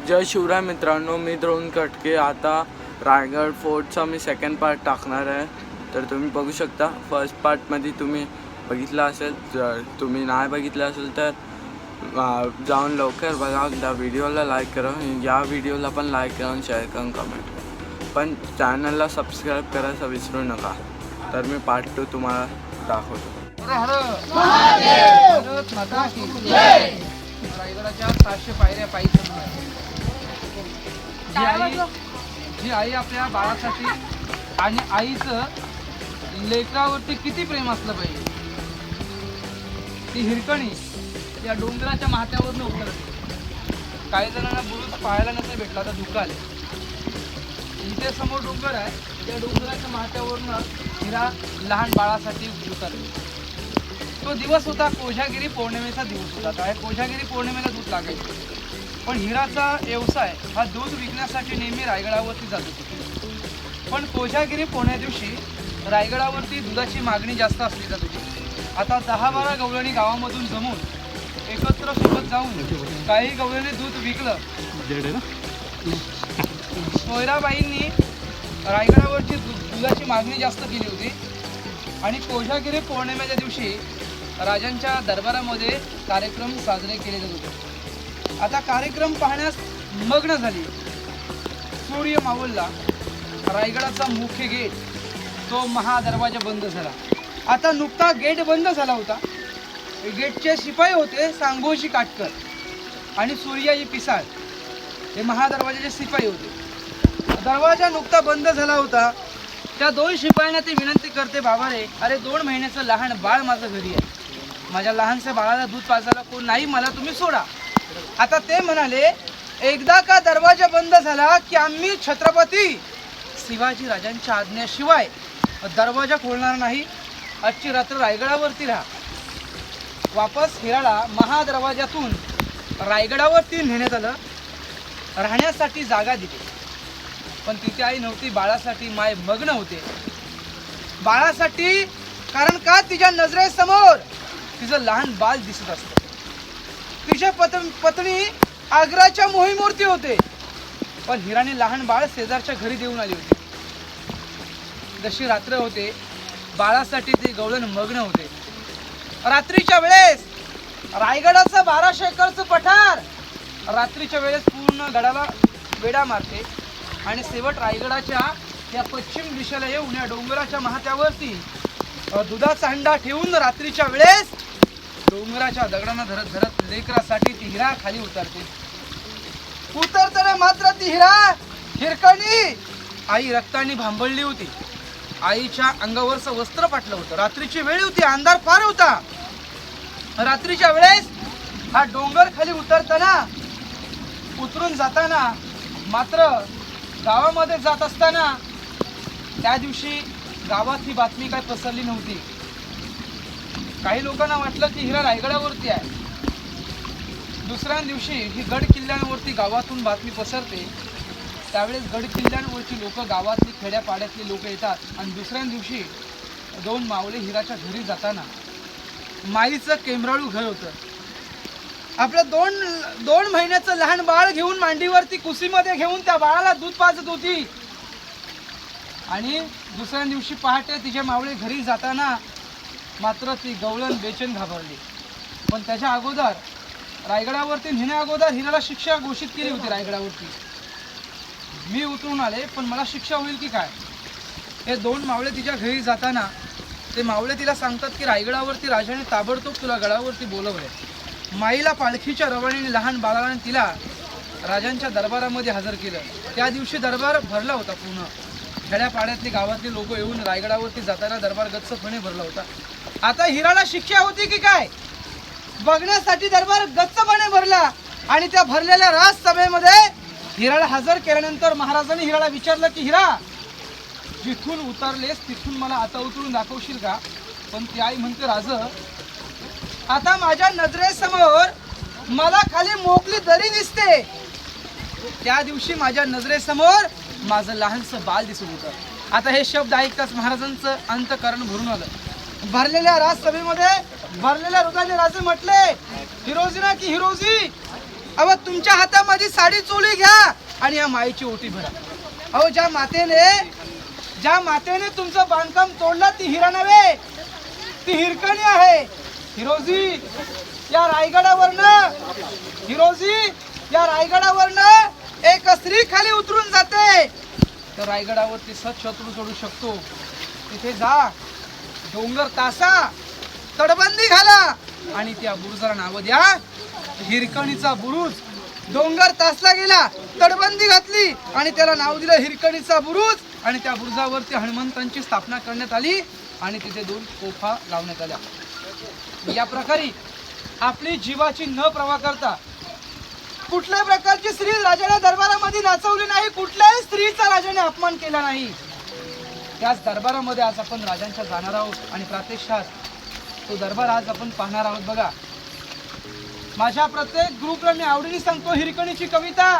जय शिवराय मित्रांनो, मी द्रोण कटके. आता रायगड फोर्टचा मी सेकंड पार्ट टाकणार आहे. तर तुम्ही बघू शकता. फर्स्ट पार्टमध्ये तुम्ही बघितलं असेल. जर तुम्ही नाही बघितलं असेल तर जाऊन लवकर बघा. त्या व्हिडिओला लाईक करा, या व्हिडिओला पण लाईक करा, शेअर करा, कमेंट करा. पण चॅनलला सबस्क्राईब करायचं विसरू नका. तर मी पार्ट 2 तुम्हाला दाखवतो. रायगडाच्या 700 पायऱ्या पायी चढून आहे. जी आई आपल्या बाळासाठी आणि आईचं लेकरावरती किती प्रेम असलं पाहिजे. ती हिरकणी या डोंगराच्या माथ्यावरनं उतरते. काही जणांना बुरुज पाहायला नसेल भेटला तर दुःखाल. इथे समोर डोंगर आहे, त्या डोंगराच्या माथ्यावरनं हिरा लहान बाळासाठी उतरते. तो दिवस होता कोजागिरी पौर्णिमेचा दिवस होता. काय कोजागिरी पौर्णिमेला दूध लागायचे. पण हिराचा व्यवसाय हा दूध विकण्यासाठी नेहमी रायगडावरती जात होती. पण कोजागिरी पौर्णिमे दिवशी रायगडावरती दुधाची मागणी जास्त असली जात होती. आता 10-12 गवळणी गावामधून जमून एकत्र सोबत जाऊन काही गवळणी दूध विकलं. सोयराबाईंनी रायगडावरची दुधाची मागणी जास्त केली होती आणि कोजागिरी पौर्णिमेच्या दिवशी राजांच्या दरबारामध्ये कार्यक्रम साजरे केले जात होते. आता कार्यक्रम पाहण्यास मग्न झाली. सूर्य मावळला. रायगडाचा मुख्य गेट तो महादरवाजा बंद झाला. आता नुकता गेट बंद झाला होता. गेटचे शिपाई होते सांगोशी काटकर आणि सूर्याजी पिसाळ. हे महादरवाजाचे शिपाई होते. दरवाजा नुकता बंद झाला होता. त्या 2 शिपायांना ते विनंती करते, बाबा रे, अरे 2 महिन्याचं लहान बाळ माझं घरी आहे. माझ्या लहानशा बाळाला दूध पाजायला कोण नाही, मला तुम्ही सोडा. आता ते म्हणाले, एकदा का दरवाजा बंद झाला की आम्ही छत्रपती शिवाजी राजांच्या आज्ञेशिवाय दरवाजा खोलणार नाही. आजची रात्र रायगडावरती राहा. वापस हिराला महादरवाजातून रायगडावरती नेण्यात आलं. राहण्यासाठी जागा दिली. पण तिथे आई नव्हती. बाळासाठी माय मग्न होते. बाळासाठी, कारण का तिच्या नजरेसमोर तिचं लहान बाळ दिसत असतं. तिच्या पत्नी आग्राच्या मोहीमूर्ती होते. पण हिराने लहान बाळ शेजारच्या घरी देऊन आली होती. जशी रात्र होते, बाळासाठी ते गवळण मग्न होते. रात्रीच्या वेळेस रायगडाचं 1200 एकरचं पठार रात्रीच्या वेळेस पूर्ण गडाला वेढा मारते आणि शेवट रायगडाच्या या पश्चिम दिशेला येऊन या डोंगराच्या माथ्यावरती दुधाचा हंडा ठेवून रात्रीच्या वेळेस डोंगराच्या दगडांना धरत धरत लेकरासाठी ती हिरा खाली उतरते. उतरताना मात्र ती हिरकणी आई रक्ताने भांबळली होती. आईच्या अंगावरचं वस्त्र फाटलं होतं. रात्रीची वेळ होती, अंधार फार होता. रात्रीच्या वेळेस हा डोंगर खाली उतरून जाताना मात्र गावामध्ये जात असताना त्या दिवशी गावात ही बातमी काय पसरली नव्हती. काही लोकांना वाटलं की हिरा रायगडावरती आहे. दुसऱ्या दिवशी ही गड किल्ल्यांवरती गावातून बातमी पसरते. त्यावेळेस गड किल्ल्यांवरची लोक, गावातली खेड्यापाड्यातली लोक येतात आणि दुसऱ्या दिवशी 2 मावळे हिराच्या घरी जाताना, माईचं केमराळू घर होतं. आपलं 2 महिन्याचं लहान बाळ घेऊन मांडीवरती कुशीमध्ये घेऊन त्या बाळाला दूध पाजत होती. आणि दुसऱ्या दिवशी पहाटे तिचे मावळे घरी जाताना मात्र ती गवळण बेचैन घाबरली. पण त्याच्या अगोदर रायगडावरती नेण्या अगोदर हिराला शिक्षा घोषित केली होती. रायगडावरती मी उतरून आले, पण मला शिक्षा होईल की काय. हे 2 मावळे तिच्या घरी जाताना ते मावळे तिला सांगतात की रायगडावरती राजाने ताबडतोब तुला गडावरती बोलवले. माईला पालखीच्या रवानीने लहान बाळाने तिला राजांच्या दरबारामध्ये हजर केलं. त्या दिवशी दरबार भरला होता. पूर्ण खेड्यापाड्यातली गावातली लोक येऊन रायगडावरती जाताना दरबार गच्चपणे भरला होता. आता हिराला शिक्षा होती की काय बघण्यासाठी दरबार गच्चपणे भरला. आणि त्या भरलेल्या राजसभेमध्ये हिराला हजर केल्यानंतर महाराजांनी हिराला विचारलं की हिरा, जिथून उतरलेस तिथून मला आता उतरून दाखवशील का. पण ती आई म्हणते, राज, आता माझ्या नजरेसमोर मला खाली मोकळी दरी दिसते. त्या दिवशी माझ्या नजरेसमोर माझं लहानसं बाळ दिसत होतं. आता हे शब्द ऐकताच महाराजांचं अंतकरण भरून आलं. भरलेल्या राजसभेमध्ये भरलेल्या हृदयाने राजे म्हटले, हिरोजी ना की हिरोजी, अव तुमच्या हातामध्ये साडी चोळी घ्या आणि या माईची ओटी भरा. अहो ज्या मातेने तुमचं बांधकाम तोडलं ती हिरा नव्हे, ती हिरकणी आहे. हिरोजी या रायगडावरनं एक स्त्री खाली उतरून जाते तर रायगडावरती शत्रू सोडू शकतो. तिथे जा, डोंगर तासा, तटबंदी घाला आणि त्या बुरुजाला नाव द्या हिरकणीचा बुरुज. डोंगर तासला गेला, तटबंदी घातली आणि त्याला नाव दिलं हिरकणीचा बुरुज आणि त्या बुरुजावरती हनुमंतांची स्थापना करण्यात आली आणि तिथे 2 तोफा लावण्यात आल्या. या प्रकारे आपली जीवाची न प्रवाह करता कुठल्या प्रकारची स्त्री राजाच्या दरबारामध्ये नाचवली नाही, कुठल्याही स्त्रीचा राजाने अपमान केला नाही. त्याच दरबारामध्ये आज आपण राजांच्या जाणार आहोत आणि प्रत्यक्षात तो दरबार आज आपण पाहणार आहोत. बघा, माझ्या प्रत्येक ग्रुपला मी आवडीने सांगतो हिरकणीची कविता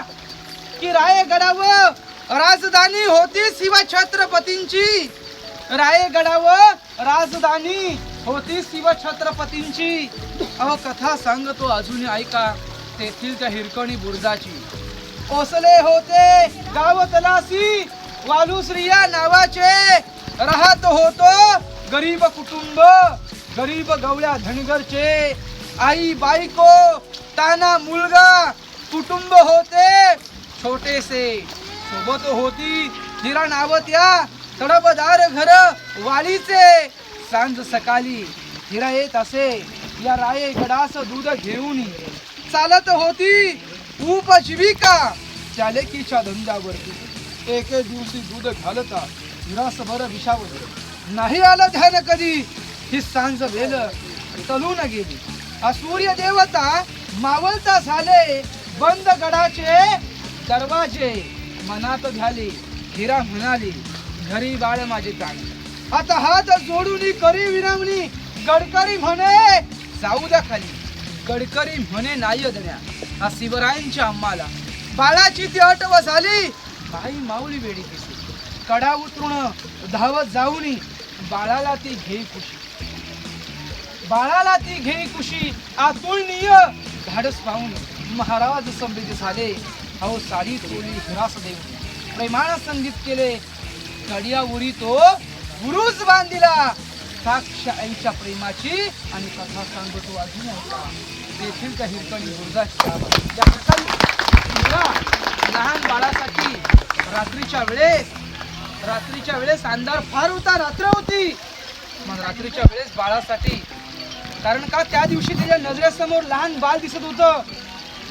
की रायगडावर राजधानी होती शिवछत्रपतींची. रायगडावर राजधानी होती शिवछत्रपतींची. अहो कथा सांगतो अजूनही ऐका तेथील त्या हिरकणी बुरुजाची. ओसले होते गाव तलासी वालू स्त्रिया नावाचे, राहत होतो गरीब कुटुंब, गरीब गवळ्या धनगरचे. आई बायको ताना मुलगा कुटुंब होते छोटेसे. सोबत होती हिरा नावत्या तडपदार घर वालीचे. सांज सकाळी हिरा येत असे या रायगडास दूध घेऊन. चालत होती उपजीविका चालकीच्या धंद्यावरती. एके दिवशी दूध घालता हिरास बरं विषावलं. नाही आलं ध्यान कधी ही सांज वेल तलून गेली. सूर्य देवता मावळता झाले बंद गडाचे दरवाजे. मनात झाले हिरा म्हणाली घरी बाळ माझे ताणे. आता हात जोडून करी विनवणी. गडकरी म्हणे जाऊ द्या खाली. गडकरी म्हणे नाही दण्या हा शिवरायांच्या आम्हाला. बाळाची ती अटव झाली बाई माऊली वेडी दिसली. कडा उतरून धावत जाऊनी बाळाला ती घेई कुशी. आतुळनीय धाडस पाहून महाराज संवेद झाले. अहो साडी चोळी हिरास देऊन प्रेमानं संगीत केले. कडिया उरी तो बुरुज बांधिला साक्ष आईच्या प्रेमाची आणि कथा सांगतो अजून ऐका तेथील त्या हिरकणी बुरुजाची. या प्रकारे लहान बाळासाठी रात्रीच्या वेळेस अंधार फार होता, रात्र होती. मग रात्रीच्या वेळेस बाळासाठी, कारण का त्या दिवशी त्याच्या नजरेसमोर लहान बाळ दिसत होतं.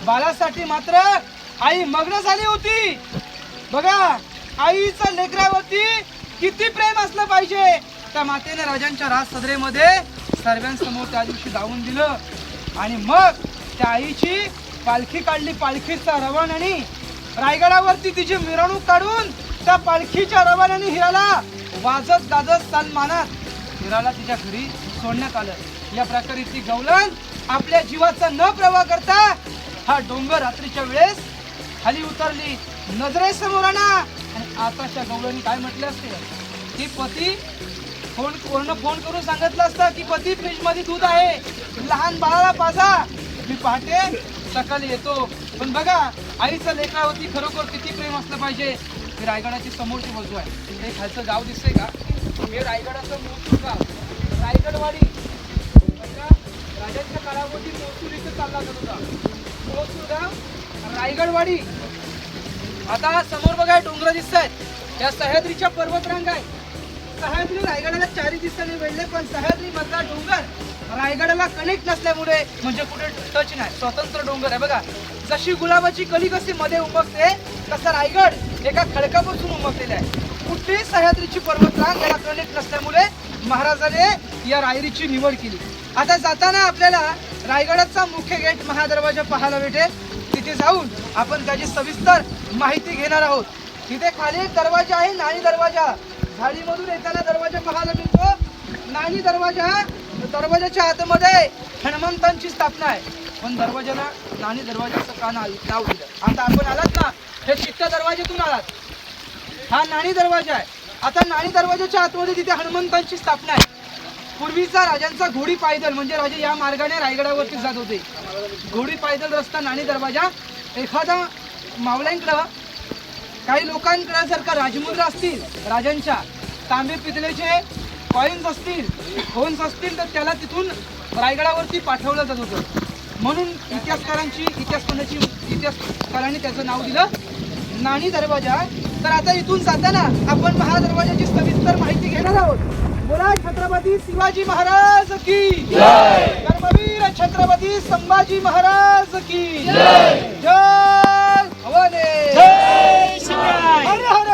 बाळासाठी मात्र आई मग्न झाली होती. बघा आईचं लेकरावरती किती प्रेम असलं पाहिजे. त्या मातेने राजांच्या राज सदरेमध्ये सर्वांसमोर त्या दिवशी जाऊन दिलं आणि मग त्या आईची पालखी काढली. पालखीचा रवानाने रायगडावरती तिची मिरवणूक काढून त्या पालखीच्या रवानाने हिराला वाजत गाजत सन्मानात हिराला तिच्या घरी सोडण्यात आलं. या प्रकारे ती गवलन आपल्या जीवाचा न प्रवाह करता हा डोंगर रात्रीच्या वेळेस खाली उतरली. नजरेसमोर आणा. आणि आताच्या गवळणी काय म्हटलं असते की पती फोन करून सांगितलं असतं की पती फ्रीज मध्ये दूध आहे, लहान बाळाला पाजा, मी पहाटे सकाळी येतो. पण बघा आईचं लेकरावरती खरोखर किती प्रेम असलं पाहिजे. ही रायगडाची समोरची बाजू आहे. हे खालचं गाव दिसतंय का, हे रायगडाचं मोठं गाव रायगडवाडी. राजांच्या काळामध्ये मोठूर इथं चालला जात होता. मोठूर गाव रायगडवाडी. आता समोर बघा डोंगर दिसत आहेत, या सह्याद्रीच्या पर्वतरांग आहे. सह्याद्री रायगडाला चारी दिशेने वेढले, पण सह्याद्री मधला डोंगर रायगडाला कनेक्ट नसल्यामुळे म्हणजे कुठे टच नाही, स्वतंत्र डोंगर आहे. बघा जशी गुलाबाची कली कशी मध्ये उमगते तसं रायगड एका खडकापासून उमगलेला आहे. कुठेही सह्याद्रीची पर्वतरांग याला कनेक्ट नसल्यामुळे महाराजाने या रायरीची निवड केली. आता जाताना आपल्याला रायगडाचा मुख्य गेट महादरवाजा पाहायला भेटेल. तिथे जाऊन आपण त्याची सविस्तर माहिती घेणार आहोत. तिथे खाली एक दरवाजा आहे, नाणी दरवाजा. झाडीमधून येताना दरवाजा पाहायला मिळतो नाणी दरवाजा. दरवाजाच्या आतमध्ये हनुमंतांची स्थापना आहे, पण दरवाजाला नाणी दरवाजाचं का नाव दिलं. आता आपण आलात ना, हे चित्त दरवाजातून आलात, हा नाणी दरवाजा आहे. आता नाणी दरवाजाच्या आतमध्ये तिथे हनुमंतांची स्थापना आहे. पूर्वीचा राजांचा घोडी पायदल म्हणजे राजे या मार्गाने रायगडावरती जात होते. घोडी पैदल रस्ता नाणी दरवाजा. एखादा मावळ्यांकडं काही लोकांकडे जर का राजमुद्रा असतील राजांच्या, तांबे पितळेचे कॉईन्स असतील, फोन्स असतील, तर त्याला तिथून रायगडावरती पाठवलं जात होतं. म्हणून इतिहासकारांनी त्याचं नाव दिलं नाणी दरवाजा. तर आता इथून जाताना आपण महादरवाजाची सविस्तर माहिती घेणार आहोत. बोला छत्रपती शिवाजी महाराज की जय. धर्मवीर छत्रपती संभाजी महाराज की जय. जय भवानी. जय शिवराय. हर हर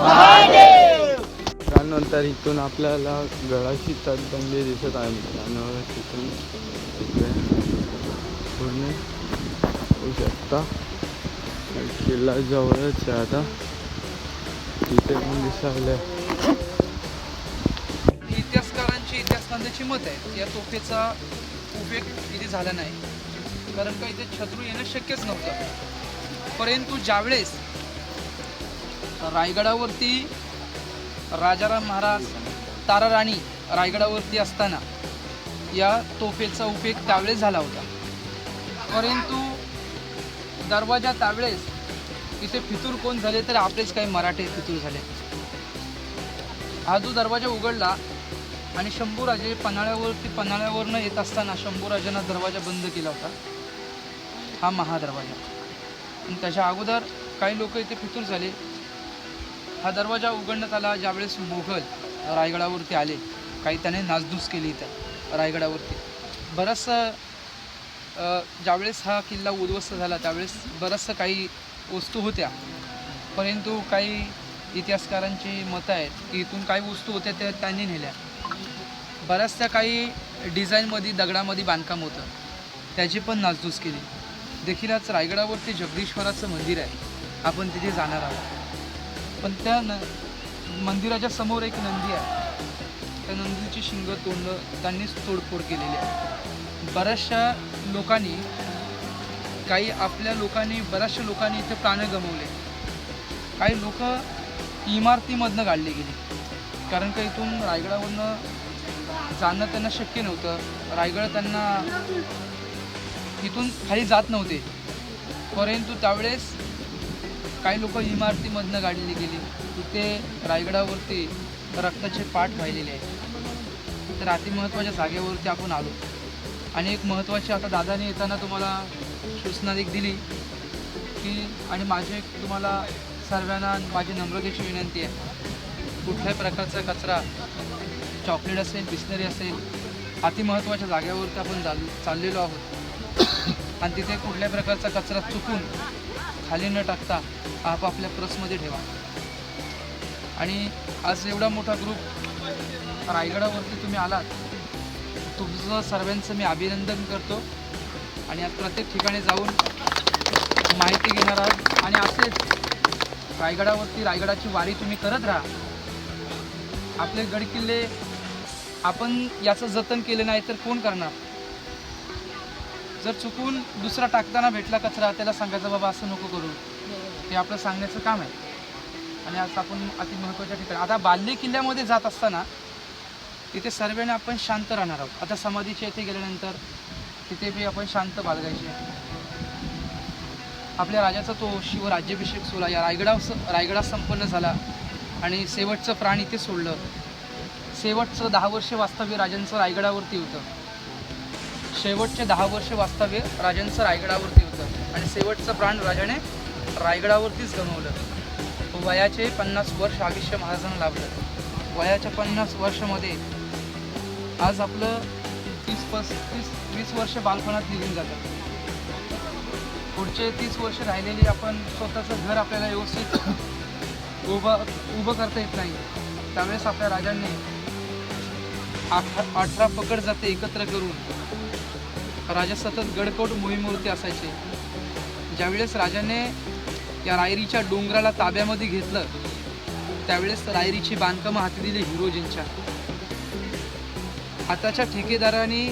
महादेव. त्यानंतर इथून आपल्याला गडाची तटबंदी दिसत आहे मित्रांनो. तिथून इकडे पूर्ण होऊ शकता. किल्ला जवळच आहे आता. तिथे पण दिसायला इतिहासकारांची मत आहे या तोफेचा उपयोग इथे झाला नाही, कारण का इथे शत्रू येणं शक्यच नव्हतं. परंतु ज्यावेळेस रायगडावरती राजाराम महाराज, तारा राणी रायगडावरती असताना या तोफेचा उपयोग त्यावेळेस झाला होता. परंतु दरवाजा त्यावेळेस इथे फितूर कोण झाले तर आपलेच काही मराठे फितूर झाले. हा जो दरवाजा उघडला आणि शंभूराजे पन्हाळ्यावरनं येत असताना शंभूराजांना दरवाजा बंद केला होता, हा महादरवाजा. आणि त्याच्या अगोदर काही लोक इथे फितूर झाले. हा दरवाजा उघडण्यात आला ज्यावेळेस मोगल रायगडावरती आले. काही त्याने नासधूस केली इथं रायगडावरती. बरंचसं ज्यावेळेस हा किल्ला उद्ध्वस्त झाला त्यावेळेस बरंचसं काही वस्तू होत्या, परंतु काही इतिहासकारांची मतं आहेत की इथून काही वस्तू होत्या त्या त्यांनी नेल्या. बऱ्याचशा काही डिझाईनमध्ये दगडामध्ये बांधकाम होतं, त्याची पण नासधूस केली. देखीलच रायगडावरती जगदीश्वराचं मंदिर आहे, आपण तिथे जाणार आहोत. पण त्या मंदिराच्या समोर एक नंदी आहे. त्या नंदीची शिंग तोंड त्यांनीच तोडफोड केलेली आहे. बऱ्याचशा लोकांनी बऱ्याचशा लोकांनी इथे प्राण गमावले. काही लोक इमारतीमधनं काढली गेली, कारण का इथून रायगडावरनं जाणं त्यांना शक्य नव्हतं. रायगड त्यांना इथून खाली जात नव्हते. परंतु त्यावेळेस काही लोक इमारतीमधनं काढली गेली. तिथे रायगडावरती रक्ताचे पाठ वाहिलेले आहेत. तर अतिमहत्त्वाच्या जागेवरती आपण आलो. आणि एक महत्त्वाची आता दादाने येताना तुम्हाला सूचना एक दिली की, आणि माझी एक तुम्हाला सर्वांना माझी नम्रतेची विनंती आहे, कुठल्याही प्रकारचा कचरा, चॉकलेट असेल, बिस्लरी असेल, अतिमहत्त्वाच्या जागेवरती आपण चाललेलो आहोत. आणि तिथे कुठल्याही प्रकारचा कचरा चुकून खाली न टाकता आपापल्या पर्समध्ये ठेवा. आणि आज एवढा मोठा ग्रुप रायगडावरती तुम्ही आलात, तुमचं सर्वांचं मी अभिनंदन करतो. आणि आज प्रत्येक ठिकाणी जाऊन माहिती घेणार आहात. आणि असेच रायगडाची वारी तुम्ही करत राहा. आपले गडकिल्ले आपण याचं जतन केलं नाही तर कोण करणार? जर चुकून दुसरा टाकताना भेटला कचरा, त्याला सांगायचं बाबा असं नको करू, हे आपलं सांगण्याचं काम आहे. आणि आज आपण अतिमहत्त्वाच्या ठिकाणी आता बाल्ले किल्ल्यामध्ये जात असताना तिथे सर्वांनी आपण शांत राहणार आहोत. आता समाधीच्या इथे गेल्यानंतर तिथे बी आपण शांत बाळगायचे. आपल्या राजाचा तो शिवराज्याभिषेक सोहळा या रायगडात संपन्न झाला आणि शेवटचं प्राण इथे सोडलं. शेवटचं 10 वर्ष वास्तव्य राजांचं रायगडावरती होतं. शेवटचे 10 वर्ष वास्तव्य राजांचं रायगडावरती होतं आणि शेवटचं प्राण राजाने रायगडावरतीच गमावलं. वयाचे 50 वर्ष आयुष्य महाराजांना लाभलं. वयाच्या 50 वर्षामध्ये आज आपलं 30-20 वर्ष बालपणात निघून जातात. पुढचे 30 वर्ष राहिलेली आपण स्वतःचं घर आपल्याला व्यवस्थित उभं करता येत नाही. त्यावेळेस आपल्या राजांनी 18 पकड जाते एकत्र करून राजा सतत गडकोट मोहिमेवरती असायचे. ज्यावेळेस राजाने या रायरीच्या डोंगराला ताब्यामध्ये घेतलं त्यावेळेस रायरीची बांधकामं हाती दिली हिरोजींच्या. आताच्या ठेकेदारांनी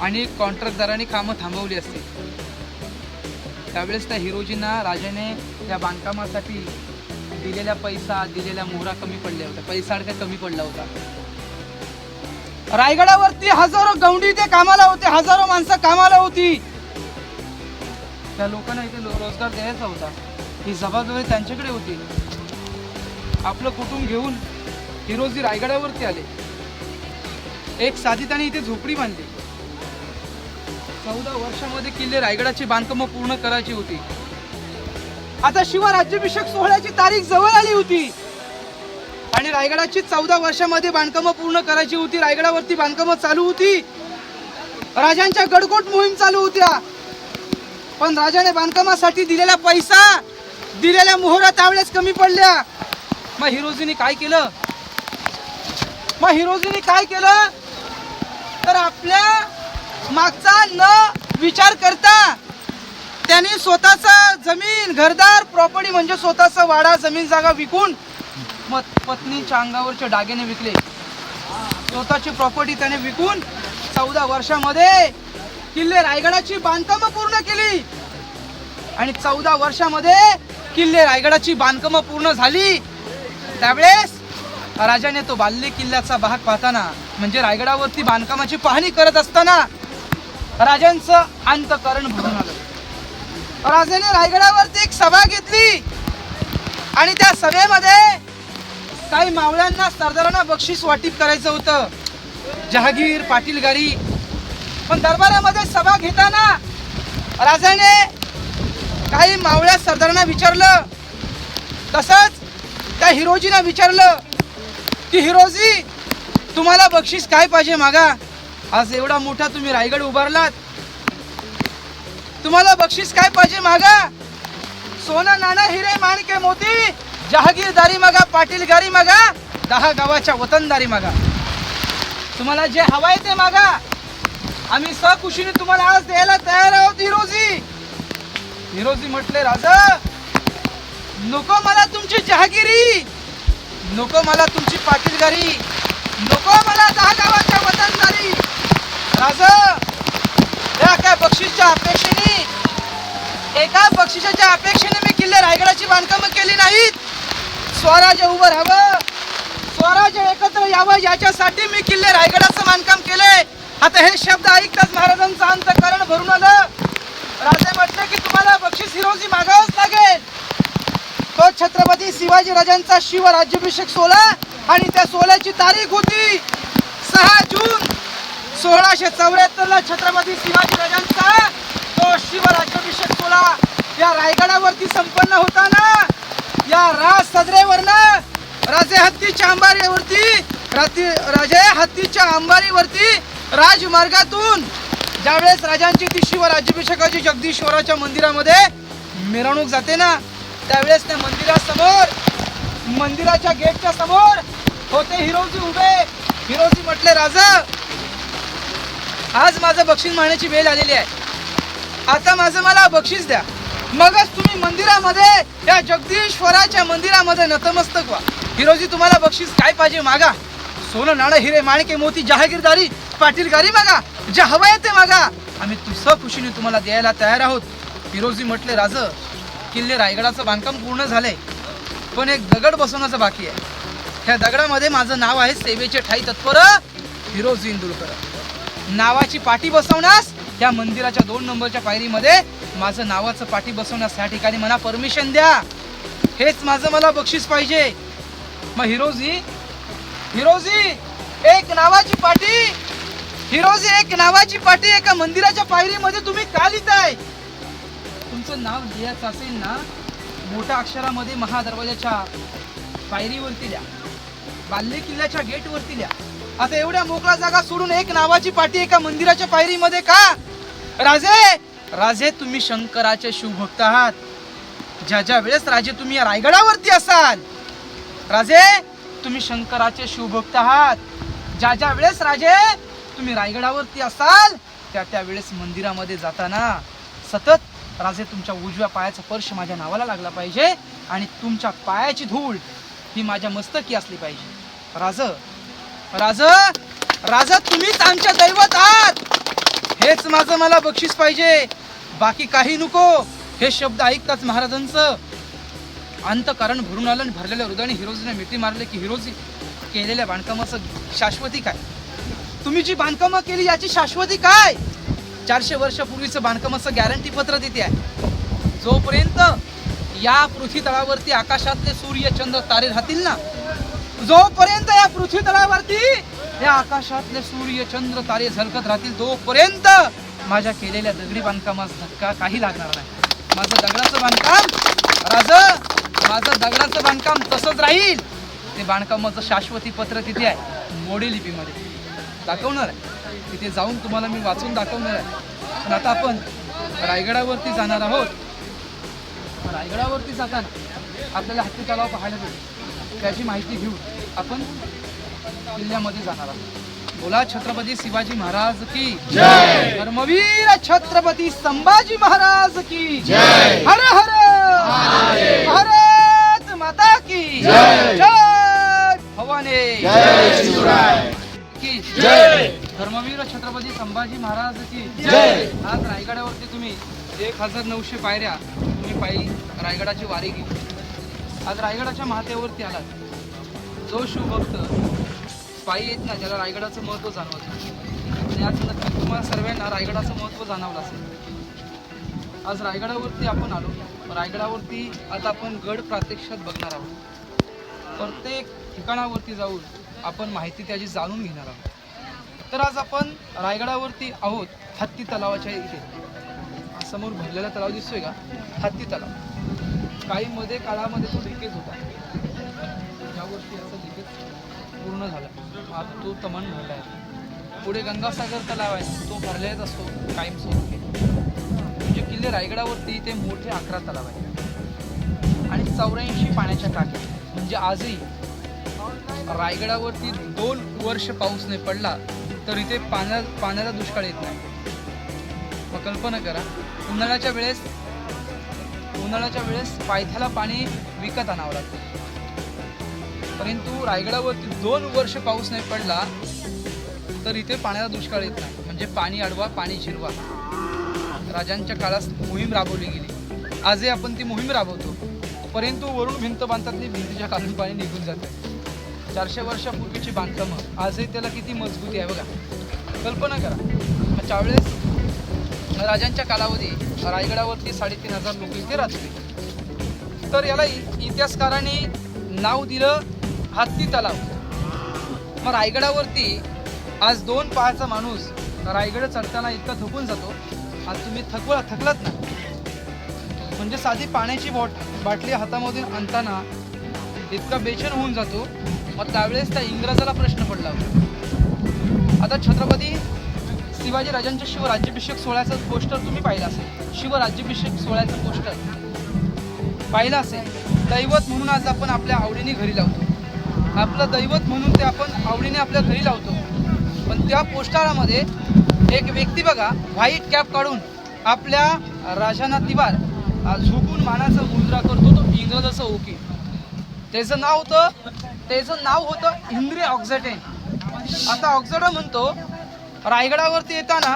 आणि कॉन्ट्रॅक्टदारांनी कामं थांबवली असती. त्यावेळेस त्या हिरोजींना राजाने या बांधकामासाठी दिलेला पैसा, दिलेल्या मोहरा कमी पडल्या होत्या, पैसा अडका कमी पडला होता. रायगडावरती हजारो गवंडी ते कामाला होते, हजारो माणसं कामाला होती. त्या लोकांना इथे रोजगार द्यायचा होता, ही जबाबदारी त्यांच्याकडे होती. आपलं कुटुंब घेऊन हिरोजी रायगडावरती आले. एक साधी त्याने इथे झोपडी बांधली. 14 वर्षामध्ये किल्ले रायगडाची बांधकामं पूर्ण करायची होती. आता शिवराज्याभिषेक सोहळ्याची तारीख जवळ आली होती आणि रायगडाची 14 वर्षामध्ये बांधकामं पूर्ण करायची होती. रायगडावरती बांधकामं चालू होती. राजांच्या गडकोट मोहीम चालू होत्या. पण राजाने बांधकामासाठी दिलेला पैसा, दिलेल्या मोहरा त्यावेळेस कमी पडल्या. मग हिरोजीने काय केलं? तर आपल्या मागचा न विचार करता त्यांनी स्वतःचा जमीन, घरदार, प्रॉपर्टी म्हणजे स्वतःचा वाडा, जमीन जागा विकून मग पत्नीच्या अंगावरचे दागिने विकले. स्वतःची प्रॉपर्टी त्याने विकून 14 वर्षामध्ये किल्ले रायगडाची बांधकामं पूर्ण केली. आणि 14 वर्षामध्ये किल्ले रायगडाची बांधकामं पूर्ण झाली. त्यावेळेस राजाने तो बाल्ले किल्ल्याचा भाग पाहताना, म्हणजे रायगडावरती बांधकामाची पाहणी करत असताना राजांचं अंतःकरण भरून आलं. राजाने रायगडावरती एक सभा घेतली आणि त्या सभेमध्ये काही मावळ्यांना, सरदारांना बक्षीस वाटप करायचं होतं, जहागीर, पाटीलगारी. पण दरबारामध्ये सभा घेताना राजाने काही मावळ्या सरदारांना विचारलं, तसंच त्या हिरोजीना विचारलं की हिरोजी, तुम्हाला बक्षीस काय पाहिजे मागा? आज एवढा मोठा तुम्ही रायगड उभारलात, तुम्हाला बक्षीस काय पाहिजे मागा? सोनं, नाणं, हिरे, माणके, मोती, जहागीरदारी मागा, पाटीलगारी मागा, 10 गावाच्या वतनदारी मागा. तुम्हाला जे हवाय ते मागा. आम्ही सकुशीने तुम्हाला आज द्यायला तयार आहोत हिरोजी. हिरोजी म्हटले, राजा नको मला तुमची जहागिरी, नको मला तुमची पाटीलगारी, नको मला 10 गावाच्या वतनदारी. राजा या काय बक्षीसच्या अपेक्षेने, एका बक्षिसाच्या अपेक्षेने मी किल्ले रायगडाची बांधकामं केली नाहीत. स्वराज्य उभं राहावं, स्वराज्य एकत्र यावं याच्यासाठी मी किल्ले रायगडाचं बांधकाम केले. आता हे शब्द ऐकताच महाराजांचं अंतःकरण भरून आलं. राजे म्हटले की तुम्हाला बक्षीस हिरोजी मागावंच लागेल. तो छत्रपती शिवाजी राजांचा शिवराज्याभिषेक सोहळा आणि त्या सोहळ्याची तारीख होती 6 जून 1674 छत्रपती शिवाजी राजांचा तो शिवराज्याभिषेक सोहळा या रायगडावरती संपन्न होताना या राज सदरेवरनं राजे हत्तीच्या अंबारीवरती राजमार्गातून ज्यावेळेस राजांची ती शिवराज्याभिषेकाची जगदीश्वराच्या मंदिरामध्ये मिरवणूक जाते ना, त्यावेळेस त्या मंदिरासमोर, मंदिराच्या गेटच्या समोर होते हिरोजी उभे. हिरोजी म्हटले, राजा आज माझं बक्षीस मागण्याची वेळ आलेली आहे, आता मला बक्षीस द्या. मगच तुम्ही मंदिरामध्ये, या जगदीश्वराच्या मंदिरामध्ये नतमस्तक व्हा. हिरोजी तुम्हाला बक्षीस काय पाहिजे मागा. सोनं, नाणं, हिरे, माणके, मोती, जहागीरदारी, पाटीलगारी मागा, जे हवंय ते मागा. आम्ही सकुशीने तुम्हाला द्यायला तयार आहोत. हिरोजी म्हटले, राजा किल्ले रायगडाचं बांधकाम पूर्ण झालंय, पण एक दगड बसवण्याचं बाकी आहे. ह्या दगडामध्ये माझं नाव आहे सेवेचे ठाई तत्पर हिरोजी इंदुरकर. नावाची पाटी बसवण्यास त्या मंदिराच्या 2 नंबरच्या पायरीमध्ये माझं नावाचं पाटी बसवण्यास त्या ठिकाणी मला परमिशन द्या. हेच मला बक्षीस पाहिजे. मग हिरोजी एक नावाची पाटी, हिरोजी एक नावाची पाटी एका मंदिराच्या पायरीमध्ये तुम्ही का लिहिताय? तुमचं नाव लिहायचं असेल ना, मोठ्या अक्षरामध्ये महादरवाजाच्या पायरीवरती लिहा, बाल्ले किल्ल्याच्या गेटवरती लिहा. आता एवढ्या मोकळा जागा सोडून एक नावाची पाटी एका मंदिराच्या पायरीमध्ये का? राजे तुम्ही शंकराचे शिवभक्त आहात. ज्या वेळेस राजे तुम्ही या रायगडावरती असाल, राजे तुम्ही शंकराचे शिवभक्त आहात. ज्या वेळेस राजे तुम्ही रायगडावरती असाल, त्या वेळेस मंदिरामध्ये जाताना सतत राजे तुमच्या उजव्या पायाचा स्पर्श माझ्या नावाला लागला पाहिजे आणि तुमच्या पायाची धूळ ही माझ्या मस्तकी असली पाहिजे. राजा तुम्हीच आमच्या दैवत आहात. हेच मला बक्षीस पाहिजे, बाकी काही नको. हे शब्द ऐकताच महाराजांचं अंतःकरण भरून आलं आणि भरलेल्या हृदयाने हिरोजीने मिठी मारले की हिरोजी केलेल्या बांधकामाचं शाश्वती काय? तुम्ही जी बांधकामं केली याची शाश्वती काय? 400 वर्षापूर्वीचं बांधकामाचं गॅरंटी पत्र देते आहे. जोपर्यंत या पृथ्वी तळावरती आकाशातले सूर्य चंद्र तारे राहतील ना, जोपर्यंत या पृथ्वी तळावरती या आकाशातले सूर्य चंद्र तारे झलकत राहतील, तोपर्यंत माझ्या केलेल्या दगडी बांधकामास धक्का काही लागणार नाही. माझं दगडाचं बांधकाम तसंच राहील. ते बांधकामाचं शाश्वती पत्र तिथे आहे, मोडी लिपीमध्ये दाखवणार आहे. तिथे जाऊन तुम्हाला मी वाचून दाखवणार आहे. पण आता आपण रायगडावरती जाणार आहोत. रायगडावरती जाताना आपल्याला हत्ती तलाव पाहायला भेटेल. त्याची माहिती घेऊन आपण किल्ल्यामध्ये जाणार आहोत. बोला छत्रपती शिवाजी महाराज की जय. धर्मवीर छत्रपती संभाजी महाराज की जय. हर हर भारत माता की जय. जय भवानी की जय. धर्मवीर छत्रपती संभाजी महाराज की जय. आज रायगडावरती तुम्ही 1900 पायऱ्या तुम्ही पायी रायगडाची वारी गेली. आज रायगडाच्या महादेवावरती आलात. जो शिवभक्त पायी येत ना, ज्याला रायगडाचं महत्त्व जाणवत नाही. आणि आज नक्की तुम्हाला सर्वांना रायगडाचं महत्त्व जाणवलं असेल. आज रायगडावरती आपण आलो. रायगडावरती आता आपण गड प्रात्यक्षात बघणार आहोत. प्रत्येक ठिकाणावरती जाऊन आपण माहिती त्याची जाणून घेणार आहोत. तर आज आपण रायगडावरती आहोत, हत्ती तलावाच्या इथे. समोर भरलेला तलाव दिसतोय का? हत्ती तलाव. काही काळामध्ये तो लिकेज होता. या वर्षी याचा लिकेज पूर्ण झाला. आता तो तमन भरला आहे. पुढे गंगासागर तलाव आहे, तो भरलेलाच असतो कायमस्वरूपी. म्हणजे किल्ले रायगडावरती ते मोठे 11 तलाव आहेत आणि 84 पाण्याच्या टाक्या. म्हणजे आजही रायगडावरती 2 वर्ष पाऊस नाही पडला तर इथे पाण्याला दुष्काळ येत नाही. मग कल्पना करा, उन्हाळ्याच्या वेळेस पायथ्याला पाणी विकत आणावं लागतं. परंतु रायगडावरती 2 वर्ष पाऊस नाही पडला तर इथे पाण्याला दुष्काळ येत नाही. म्हणजे पाणी अडवा, पाणी जिरवा. राजांच्या काळात मोहीम राबवली गेली. आजही आपण ती मोहीम राबवतो. परंतु वरून भिंत बांधतातली भिंतीच्या खालून पाणी निघून जातं. 400 वर्षापूर्वीची बांधकामं आजही त्याला किती मजबूती आहे बघा. कल्पना करा, त्यावेळेस राजांच्या कालावधी रायगडावरती 3500 लोक इथे राहते. तर याला इतिहासकारांनी नाव दिलं हत्ती तलाव. मग रायगडावरती आज 2 पायाचा माणूस रायगड चढताना इतका थकून जातो. आज तुम्ही थकलात ना, म्हणजे साधी पाण्याची बाटली हातामधून आणताना इतका बेचैन होऊन जातो. मग त्यावेळेस त्या इंग्रजाला प्रश्न पडला होता. आता छत्रपती शिवाजी राजांच्या शिवराज्याभिषेक सोहळ्याचं पोस्टर तुम्ही पाहिलं असेल. शिवराज्याभिषेक सोहळ्याचं पोस्टर पाहिलं असेल. दैवत म्हणून आज आपण आपल्या आवडीने घरी लावतो. आपलं दैवत म्हणून ते आपण आवडीने आपल्या घरी लावतो. पण त्या पोस्टरामध्ये एक व्यक्ती बघा, व्हाईट कॅप काढून आपल्या राजांना तिवार झुकून मानाचा मुद्रा करतो. तो इंग्रजाचा वकील. त्याचं नाव होतं इंद्रे ऑक्झटेन. आता ऑक्झटन म्हणतो रायगडावरती येताना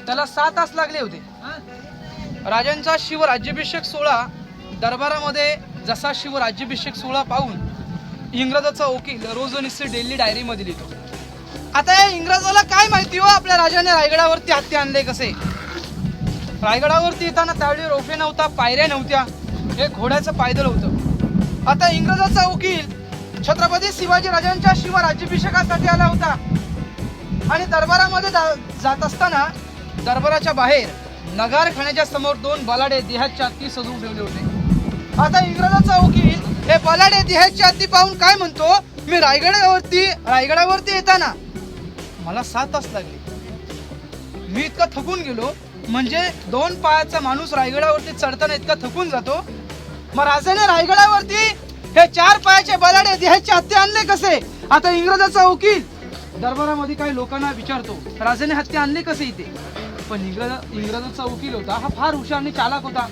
त्याला 6 तास लागले होते. राजांचा शिवराज्याभिषेक सोहळा दरबारामध्ये जसा शिवराज्याभिषेक सोहळा पाहून इंग्रजाचा वकील रोजनिसची डेली डायरीमध्ये लिहितो. आता या इंग्रजाला काय माहिती हो आपल्या राजाने रायगडावरती हत्ती आणले कसे. रायगडावरती येताना त्यावेळी रोपे नव्हता, पायऱ्या नव्हत्या, हे घोड्याचं पायदल होतं. आता इंग्रजाचा वकील छत्रपती शिवाजी राजांच्या शिवराज्याभिषेकासाठी आला होता आणि दरबारामध्ये जात असताना दरबाराच्या बाहेर नगारखान्याच्या समोर 2 बलाढ्य देहाच्या हत्ती सजवून ठेवले होते. आता इंग्रजाचा वकील हे बलाढ्य देहाच्या हत्ती पाहून काय म्हणतो, मी रायगडावरती येताना मला 7 तास लागले. मी इतका थकून गेलो. म्हणजे 2 पायाचा माणूस रायगडावरती चढताना इतका थकून जातो. मग राजाने रायगडावरती हे 4 पायाचे बलाढ्य देहाचे हत्ती आणले कसे. आता इंग्रजाचा वकील दरबारामध्ये काही लोकांना विचारतो, राजाने हत्ती आणले कसे इथे. पण इंग्रजाचा वकील होता हा फार हुशार आणि चालाक होता.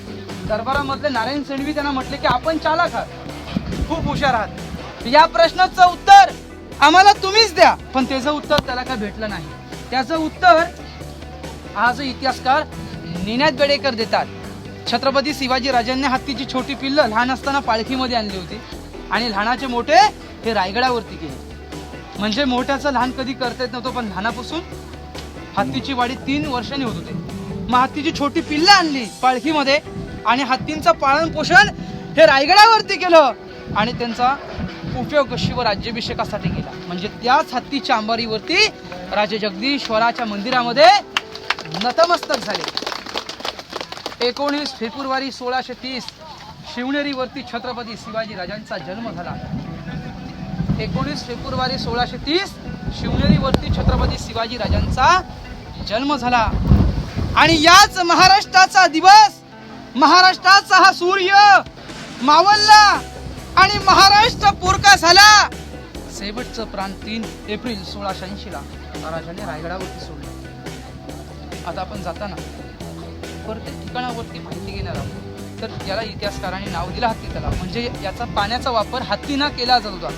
दरबारामधले नारायण सणवी त्यांना म्हटले की आपण चालाक आहात, खूप हुशार आहात, या प्रश्नाचं उत्तर आम्हाला तुम्हीच द्या. पण त्याचं उत्तर त्याला काय भेटलं नाही. त्याचं उत्तर आज इतिहासकार निनाद बेडेकर देतात. छत्रपती शिवाजी राजांनी हत्तीची छोटी पिल्लं लहान असताना पालखीमध्ये आणली होती आणि लहानाचे मोठे हे रायगडावरती केले. म्हणजे मोठ्याचं लहान कधी करता येत नव्हतं, पण लहानापासून हत्तीची वाढी 3 वर्षांनी होत होते. मग हत्तीची छोटी पिल्लं आणली पालखीमध्ये आणि हत्तींचं पालन पोषण हे रायगडावरती केलं आणि त्यांचा उपयोग शिव राज्याभिषेकासाठी केला. म्हणजे त्याच हत्तीच्या अंबारीवरती राजे जगदीश्वराच्या मंदिरामध्ये नतमस्तक झाले. 19 फेब्रुवारी 1630 शिवनेरीवरती छत्रपती शिवाजी राजांचा जन्म झाला. 19 फेब्रुवारी 1630 शिवनेरीवरती छत्रपती शिवाजी राजांचा जन्म झाला. आणि याच महाराष्ट्राचा दिवस, महाराष्ट्राचा हा सूर्य मावळला आणि महाराष्ट्र पोरका झाला. शेवटचं प्राण 3 एप्रिल 1680 ला राजाने रायगडावरती सोडलं. आता आपण जाताना प्रत्येक ठिकाणावरती माहिती घेणार आहोत. तर याला इतिहासकारांनी नाव दिलं हत्ती तलाव. म्हणजे याचा पाण्याचा वापर हत्तीना केला जात होता,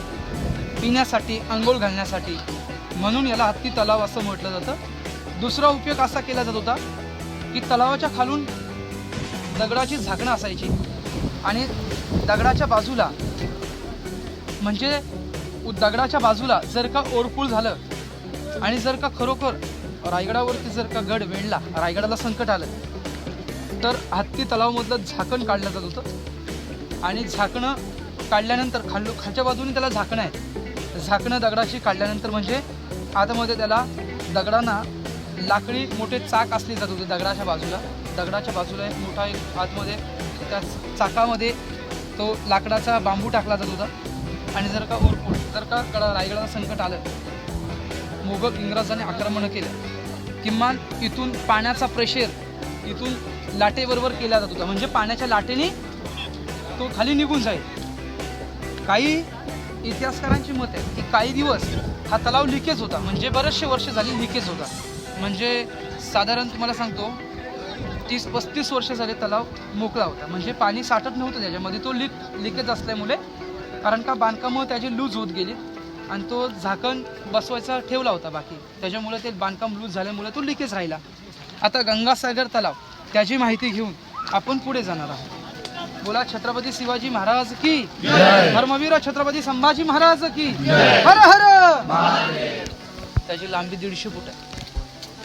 पिण्यासाठी, अंघोळ घालण्यासाठी, म्हणून याला हत्ती तलाव असं म्हटलं जातं. दुसरा उपयोग असा केला जात होता की तलावाच्या खालून दगडाची झाकणं असायची आणि दगडाच्या बाजूला म्हणजे दगडाच्या बाजूला जर का ओरपूळ झालं आणि जर का खरोखर रायगडावरती जर का गड वेढला, रायगडाला संकट आलं, तर हत्ती तलावमधलं झाकण काढलं जात होतं. आणि झाकणं काढल्यानंतर खालच्या बाजूने त्याला झाकणं आहे, झाकणं दगडाची काढल्यानंतर म्हणजे आतमध्ये त्याला दगडांना लाकडी मोठे चाक असले जात होते. दगडाच्या बाजूला एक मोठा एक आतमध्ये त्या चाकामध्ये तो लाकडाचा बांबू टाकला जात होता. आणि जर का ओरपूळ, जर का रायगडाला संकट आलं, मोगल इंग्रजांनी आक्रमण केलं, किमान इथून पाण्याचा प्रेशर इथून लाटेबरोबर केला जात होता. म्हणजे पाण्याच्या लाटेने तो खाली निघून जाईल. काही इतिहासकारांची मत आहे की काही दिवस हा तलाव लिकेज होता, म्हणजे बरेचसे वर्ष झाली लिकेज होता. म्हणजे साधारण तुम्हाला सांगतो 30-35 वर्ष झाले तलाव मोकळा होता. म्हणजे पाणी साठत नव्हतं त्याच्यामध्ये, तो लिकेज असल्यामुळे, कारण का बांधकामं त्याची लूज होत गेली आणि तो झाकण बसवायचा ठेवला होता बाकी, त्याच्यामुळे ते बांधकाम लूज झाल्यामुळे तो लिकेज राहिला. आता गंगासागर तलाव त्याची माहिती घेऊन आपण पुढे जाणार आहोत. बोला छत्रपती शिवाजी महाराज की, धर्मवीर छत्रपती संभाजी महाराज की, हर हर. त्याची लांबी 150 फूट आहे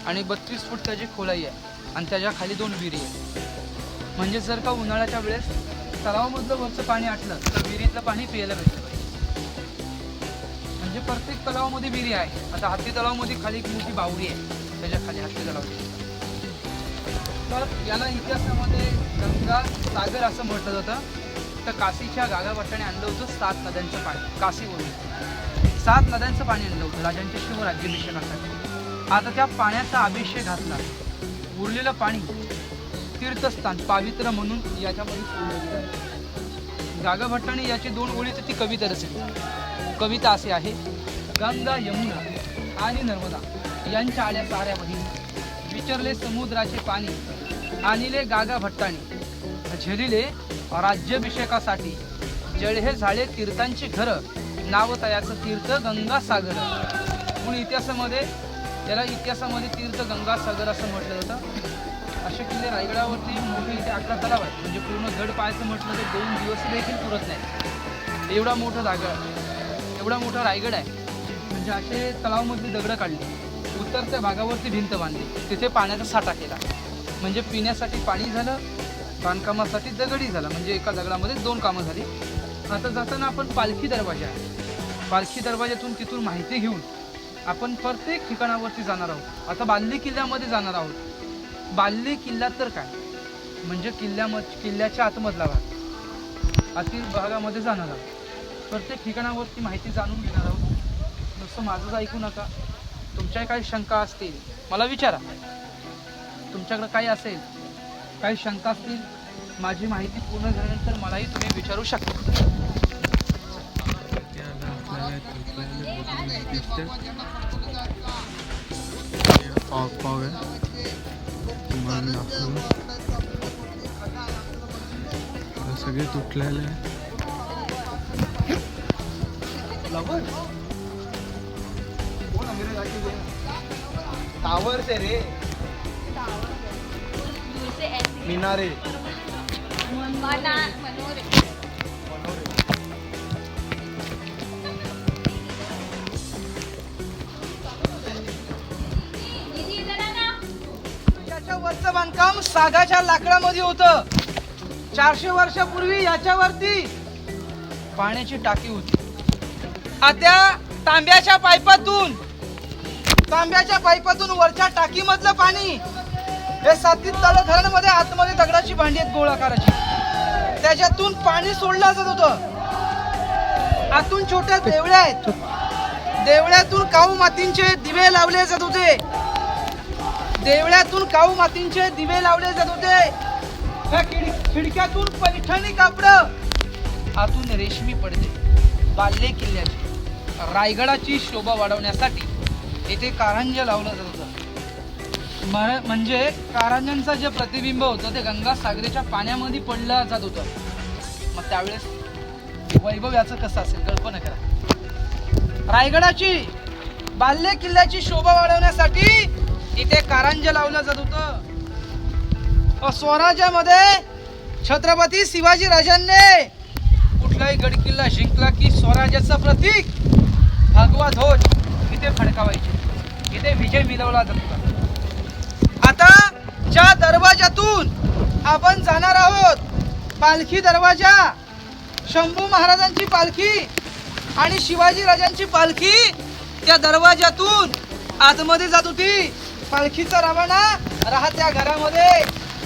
आणि 32 फूट त्याची खोलाई आहे आणि त्याच्या खाली 2 विहिरी आहे. म्हणजे जर का उन्हाळ्याच्या वेळेस तलावामधलं वरचं पाणी आटलं तर विहिरीतलं पाणी प्यायला भेटलं पाहिजे. म्हणजे प्रत्येक तलावामध्ये विहिरी आहे. आता हत्ती तलावामध्ये खाली एक मोठी बावडी आहे, त्याच्या खाली हत्ती तलाव. तर याला इतिहासामध्ये गंगा सागर असं म्हटलं जातं. तर काशीच्या गागाभट्टाने आणलं होतं 7 नद्यांचं पाणी. काशीवरून 7 नद्यांचं पाणी आणलं होतं राजांच्या शिव राज्याभिषेकासाठी. आता त्या पाण्याचा अभिषेक घातला, उरलेलं पाणी तीर्थस्थान पावित्र म्हणून याच्यामध्ये सोडलं गेलं. गागाभट्टाने याची 2 ओळीत ती कविता रचली. कविता अशी आहे: गंगा यमुना आणि नर्मदा यांच्या आल्या साऱ्या बहिणी, विचारले समुद्राचे पाणी, आणिले गागाभट्टाने, झेलिले राज्याभिषेकासाठी, जळहे झाले तीर्थांची घर, नाव तयाचं तीर्थ गंगा सागर. म्हणून इतिहासामध्ये तीर्थ गंगा सागर असं म्हटलं जातं. असे किल्ले रायगडावरती मोठे इथे 11 तलाव आहेत. म्हणजे पूर्ण गड पाहायचं म्हटलं तर 2 दिवस देखील पुरत नाही. एवढा मोठा रायगड आहे. म्हणजे असे तलावमधली दगडं काढली, उत्तरच्या भागावरती भिंत बांधली, तिथे पाण्याचा साठा केला. म्हणजे पिण्यासाठी पाणी झालं, बांधकामासाठी दगडी झाला. म्हणजे एका दगडामध्ये 2 कामं झाली. आता जाताना आपण पालखी दरवाजा आहे, पालखी दरवाजातून तिथून माहिती घेऊन आपण प्रत्येक ठिकाणावरती जाणार आहोत. आता बाल्ली किल्ल्यामध्ये जाणार आहोत. बाल्ली किल्ला तर काय, म्हणजे किल्ल्याच्या आतमधला भाग, आतील भागामध्ये जाणार आहोत. प्रत्येक ठिकाणावरती माहिती जाणून घेणार आहोत. नुसतं माझंच ऐकू नका. तुमच्या काही शंका असतील मला विचारा. तुमच्याकडे काही असेल, काही शंका असतील, माझी माहिती पूर्ण झाल्यानंतर मलाही तुम्ही विचारू शकता. सगळे तुटलेले टावर से रे मीनारे त्याच्या वरचं बांधकाम सागाच्या लाकडामध्ये होतं. 400 वर्षापूर्वी याच्यावरती पाण्याची टाकी होती. आता तांब्याच्या पाईपातून वरच्या टाकीमधलं पाणी हे 7 तळघरांमध्ये आतमध्ये दगडाची भांडी आहेत गोलाकाराची, त्याच्यातून पाणी सोडलं जात होतं. आतून छोट्या देवळ्या आहेत, देवळ्यातून काऊ मातींचे दिवे लावले जात होते. त्या खिडक्यातून पैठणी कापड, आतून रेशमी पडदे. बाल्ले किल्ल्याची रायगडाची शोभा वाढवण्यासाठी येथे कारंजे लावलं जात होतं. म्हणजे कारंजांचं जे प्रतिबिंब होतं ते गंगासागराच्या पाण्यामध्ये पडलं जात होतं. मग त्यावेळेस वैभव याचं कसं असेल कल्पना करा. रायगडाची बाल्ले किल्ल्याची शोभा वाढवण्यासाठी इथे कारंजे लावलं जात होतं. स्वराज्यामध्ये छत्रपती शिवाजी राजांनी कुठलाही गड किल्ला जिंकला की स्वराज्याचं प्रतीक भगवा ध्वज इथे फडकावायचे, इथे विजय मिळवला जात होता. आता ज्या दरवाजातून आपण जाणार आहोत, पालखी दरवाजा, शंभू महाराजांची पालखी आणि शिवाजी राजांची पालखी त्या दरवाजातून आतमध्ये जात होती. पालखीचा रवाना राहत्या घरामध्ये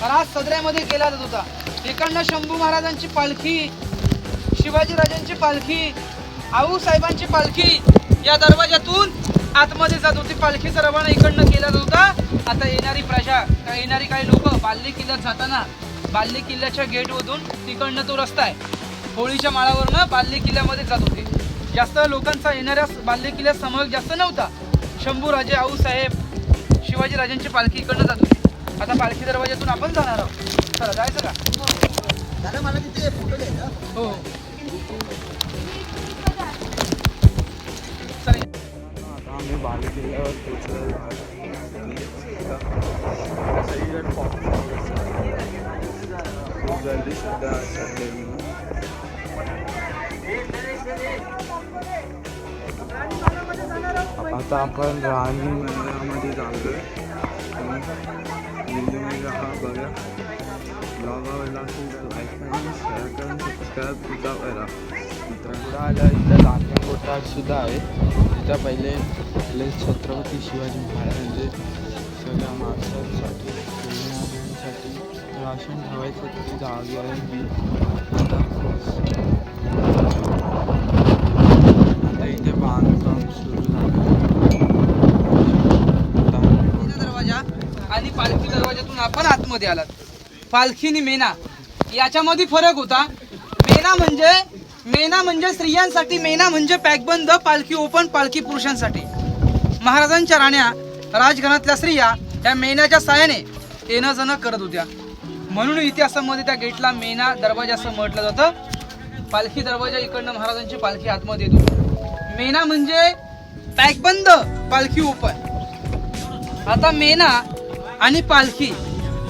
राज सदऱ्यामध्ये केला जात होता. इकडनं शंभू महाराजांची पालखी, शिवाजी राजांची पालखी, आऊ साहेबांची पालखी या दरवाजातून आतमध्ये जात होती. पालखीचा रवाना इकडनं केला जात होता. आता येणारी प्रजा, येणारी काही लोक बाल्ले किल्ल्यात जाताना बाल्ले किल्ल्याच्या गेटमधून तिकडनं तो रस्ता आहे, होळीच्या माळावरनं बाल्ले किल्ल्यामध्ये जात होते. जास्त लोकांचा येणाऱ्या बाल्ले किल्ल्यात समावेश जास्त नव्हता. शंभू राजे, आऊ साहेब, शिवाजी राजांची पालखी इकडनं जात होती. आता पालखी दरवाजातून आपण जाणार आहोत. चला जायचं का? दादा मला तिथे फोटो घ्यायचा. हो चला. आता आम्ही बाले किल्ल्यावर पोचलेलो आहे. सगळीकडे खूप गर्दी सुद्धा असते. आता आपण राणी मंदिरामध्ये चाललोय. हा बघा, ब्लॉग आवडला असेल तर लाईक करा, शेअर करा, सबस्क्राईब सुद्धा करा. मित्रांनो आल्या इथं लांबी कोटा सुद्धा आहे. तिथं पहिले छत्रपती शिवाजी महाराजांचे सगळ्या माणसांसाठी राशन ठेवायचं त्याची जागा आहे. आता इथे बांधकाम सुरू झालं. दरवाजा आणि पालखी दरवाजातून आपण आतमध्ये आलात. पालखी आणि मेना याच्यामध्ये फरक होता. मेना म्हणजे स्त्रियांसाठी, मेना म्हणजे पॅकबंद, पालखी ओपन, पालखी पुरुषांसाठी. महाराजांच्या राण्या, राजघरातल्या स्त्रिया या मेनाच्या साहाय्याने येणं जाणं करत होत्या. म्हणून इतिहासामध्ये त्या गेटला मेना दरवाजा असं म्हटलं जातं. पालखी दरवाजा इकडनं महाराजांची पालखी आतमध्ये येत होती. मेना म्हणजे पॅकबंद, पालखी ओपन. आता मेना आणि पालखी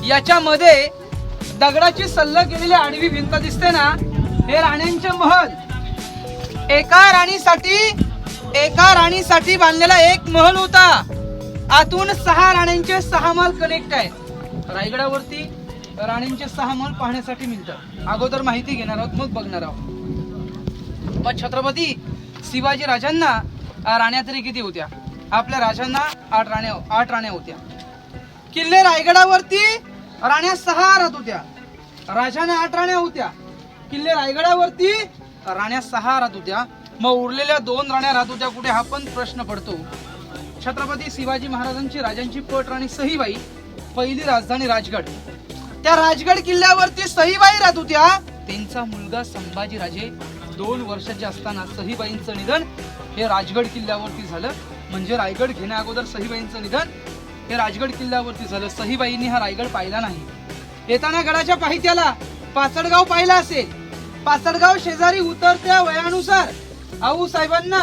याच्यामध्ये दगडाची सल्लग गेलेली आडवी भिंत दिसते ना, हे राण्यांचे महल. एका राणीसाठी बांधलेला एक महल होता. आतून 6 राण्यांचे 6 महल कनेक्ट आहेत. रायगडावरती राणींचे 6 महल पाहण्यासाठी मिळतात. अगोदर माहिती घेणार आहोत, मग बघणार आहोत. मग छत्रपती शिवाजी राजांना राण्या तरी किती होत्या? आपल्या राजांना 8 राण्या होत्या. किल्ले रायगडावरती राण्या 6 राहत होत्या. राजांना 8 राण्या होत्या. किल्ले रायगडावरती राण्या 6 राहत होत्या. मग उरलेल्या 2 राण्या राहत होत्या कुठे, हा पण प्रश्न पडतो. छत्रपती शिवाजी महाराजांची राजांची पट राणी सहीबाई, पहिली राजधानी राजगड. त्या राजगड किल्ल्यावरती सहीबाई राहत होत्या. त्यांचा मुलगा संभाजी राजे 2 वर्षाचे असताना सहीबाईंचं निधन हे राजगड किल्ल्यावरती झालं. म्हणजे रायगड घेण्या अगोदर सहीबाईंचं निधन हे राजगड किल्ल्यावरती झालं. सहीबाईंनी हा रायगड पाहिला नाही. येताना गडाच्या पायथ्याला पाचडगाव पाहिला असेल. पाचडगाव शेजारी उतरत्या वयानुसार आऊ साहेबांना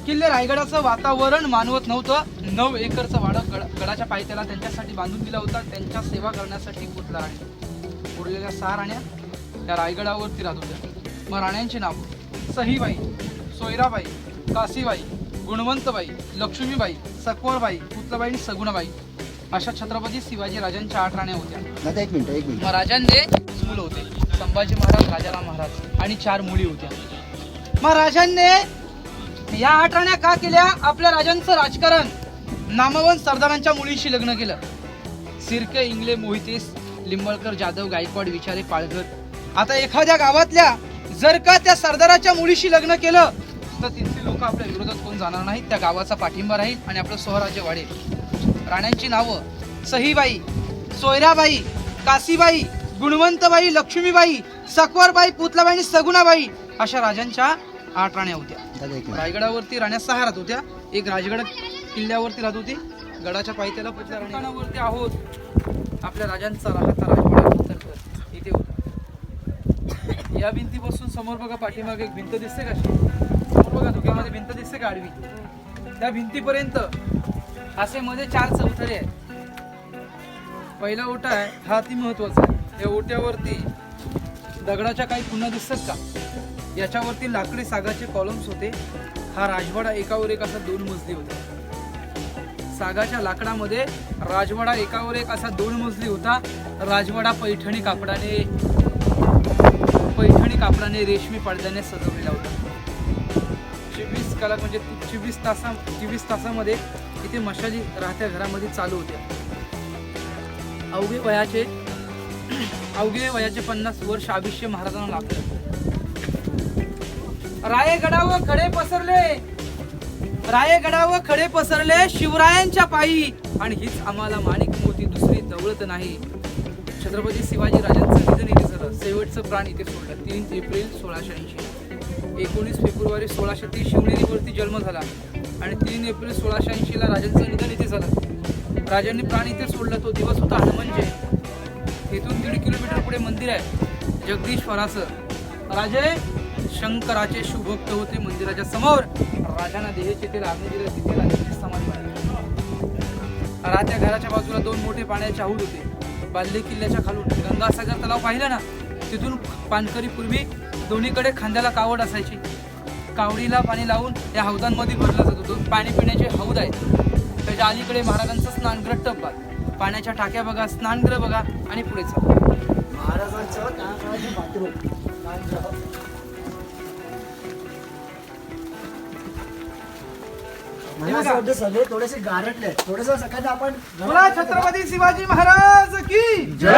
किल्ले रायगडाचं वातावरण मानवत नव्हतं. 9 एकरचं वाडं गडाच्या पायथ्याला त्यांच्यासाठी बांधून दिला होता. त्यांच्या सेवा करण्यासाठी पुतला राणी. उरलेल्या 6 राण्या त्या रायगडावरती राहत होत्या. मग राण्यांची नाव सहीबाई, सोयराबाई, काशीबाई, गुणवंतबाई, लक्ष्मीबाई, सकवरबाई, पुतलाबाई आणि सगुणाबाई अशा छत्रपती शिवाजी राजांच्या 8 राण्या होत्या. आता एक मिनिट मग राजांचे मुलं होते, संभाजी महाराज, राजाराम महाराज आणि 4 मुली होत्या. मग राजांनी या 8 राण्या का केल्या? आपल्या राजांचं राजकारण नामवंत सरदारांच्या मुलीशी लग्न केलं. सिरके, इंगले, मोहिते, लिंबळकर, जाधव, गायकवाड, विचारे, पालघर. आता एखाद्या गावातल्या जर का त्या सरदाराच्या मुलीशी लग्न केलं तर तिथले लोक आपल्या विरोधात कोण जाणार नाहीत, त्या गावाचा पाठिंबा राहील आणि आपलं स्वराज्य वाढेल. राण्यांची नावं सहीबाई, सोयराबाई, काशीबाई, गुणवंतबाई, लक्ष्मीबाई, सकवरबाई, पुतलाबाई आणि सगुणाबाई अशा राजांच्या 8 राण्या होत्या. रायगडावरती राण्या 6 राहत होत्या. एक राजगड किल्ल्यावरती राहत होती. गडाच्या पायथ्याला पुतळा राण्यावरती आहोत. आपल्या राजांचा राहता राजवाडा अंतर्गत इथे होता. या भिंतीपासून समोर बघा, पाठीमागे एक भिंत दिसते का? समोर बघा धुक्यामध्ये भिंत दिसते का आडवी? त्या भिंतीपर्यंत असे मध्ये 4 चौथरे आहेत. पहिला ओटा आहे, हा अति महत्वाचा आहे. या ओट्यावरती दगडाच्या काही खुणा दिसतात का? याच्यावरती लाकडी सागाचे कॉलम्स होते. हा राजवाडा एकावर एक असा 2 मजली होता. सागाच्या लाकडामध्ये राजवाडा एकावर एक असा 2 मजली होता. राजवाडा पैठणी कापडाने रेशमी पडद्याने सजवलेला होता. 24 कलाक म्हणजे 24 तासामध्ये इथे मशाली राहत्या घरामध्ये चालू होत्या. अवघे वयाचे 50 वर्ष आयुष्य महाराजांना लागले. रायगडावर खडे पसरले शिवरायांच्या पायी, आणि हीच आम्हाला माणिक मोती दुसरी दौलत नाही. छत्रपती शिवाजी राजांचं निधन इथे झालं. शेवटचं प्राण इथे सोडलं 3 एप्रिल 1680. 19 फेब्रुवारी 1630 शिवनेरीवरती जन्म झाला आणि 3 एप्रिल 1680 ला राजांचं निधन इथे झालं. राजांनी प्राण इथे सोडलं. तो दिवस होता हनुमान जयंती. इथून 1.5 किलोमीटर पुढे मंदिर आहे जगदीश्वराचं. राजे शंकराचे शुभभक्त होते. मंदिराच्या समोर राजांना देहाचे तेल आग्ने दिलं. तिथे राजांची समाधी बांधली. राहत्या घराच्या बाजूला 2 मोठे पाण्याचे हौद होते. बाल्ले किल्ल्याच्या खालून गंगासागर तलाव पाहिलं ना, तिथून पानकरी पूर्वी दोन्हीकडे खांद्याला कावड असायची. कावडीला पाणी लावून या हौदांमध्ये भरला जात होतं. पाणी पिण्याचे हौद आहेत. त्याच्या अलीकडे महाराजांचं स्नानगृह टप्पा, पाण्याच्या टाक्या बघा, स्नानगृह बघा आणि पुढे चला. महाराजांचं बाथरूम सगळे थोडेसे गारटले. थोडस सकाळी आपण बोला छत्रपती शिवाजी महाराज की जय.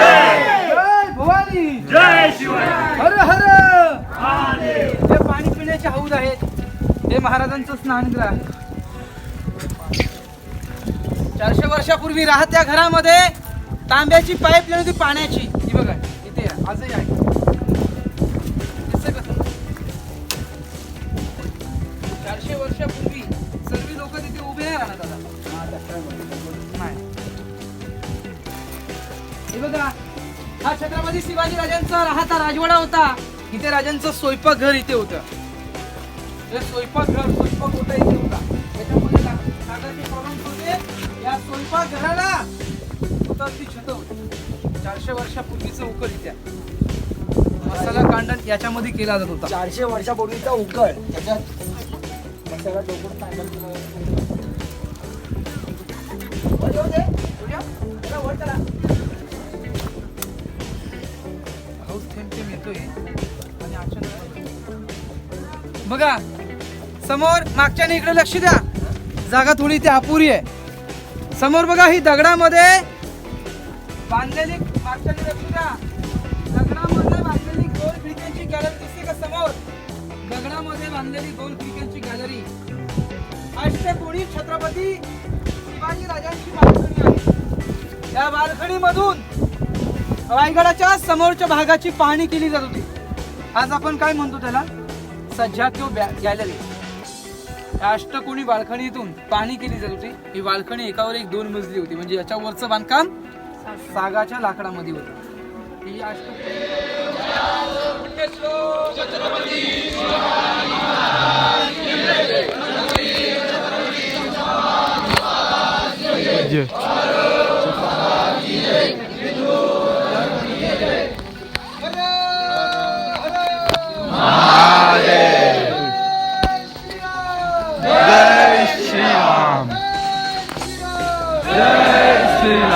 जय भवानी, जय शिवाजी, हर हर महादेव. हे पाणी पिण्याचे हौद आहेत. हे महाराजांचं स्नानगृह आहे. 400 वर्षापूर्वी राहत्या घरामध्ये तांब्याची पाईपलाईन होती पाण्याची. ही बघा इथे आजही आहे. दिसतंय का? 400 वर्षापूर्वी सर्व लोक तिथे उभे नाही राहणार दादा. नाही. हे बघा, हा छत्रपती शिवाजी राजांचा राहता राजवाडा होता. इथे राजांचं स्वयंपाकघर इथे होतं. हे स्वयंपाक होता इथे होता. त्याच्यामध्ये सागाचे कॉलम्स होते. या स्वयंपाकघराला उतरती छत होती. 400 वर्षापूर्वीचं उकल इथे. मसाला कांडण याच्यामध्ये केला जात होता. 400 वर्षापूर्वीचा उकळ त्याच्यात मसाला डोकून कांडण बघा समोर. मागच्या इकडे लक्ष द्या, जागा थोडी इथे अपुरी आहे. समोर बघा, ही दगडामध्ये बांधलेली, मागच्या लक्ष द्या, दगडामध्ये बांधलेली गोल खिडक्यांची गॅलरी दिसते का? समोर दगडामध्ये बांधलेली गोल खिडक्यांची गॅलरी. अष्टकोनी छत्रपती शिवाजी राजांची बाल्कनी आहे. या बाल्कनीमधून रायगडाच्या समोरच्या भागाची पाहणी केली जात होती. आज आपण काय म्हणतो त्याला? सज्जा किंवा गॅलरी. या अष्टकोनी बाल्कनीतून पाहणी केली जात होती. ही बाल्कनी एकावर एक 2 मजली होती. म्हणजे याच्यावरचं बांधकाम सागाच्या लाकडामध्ये होतं. ही अष्टकोनी जय श्रीराम, जय श्रीराम.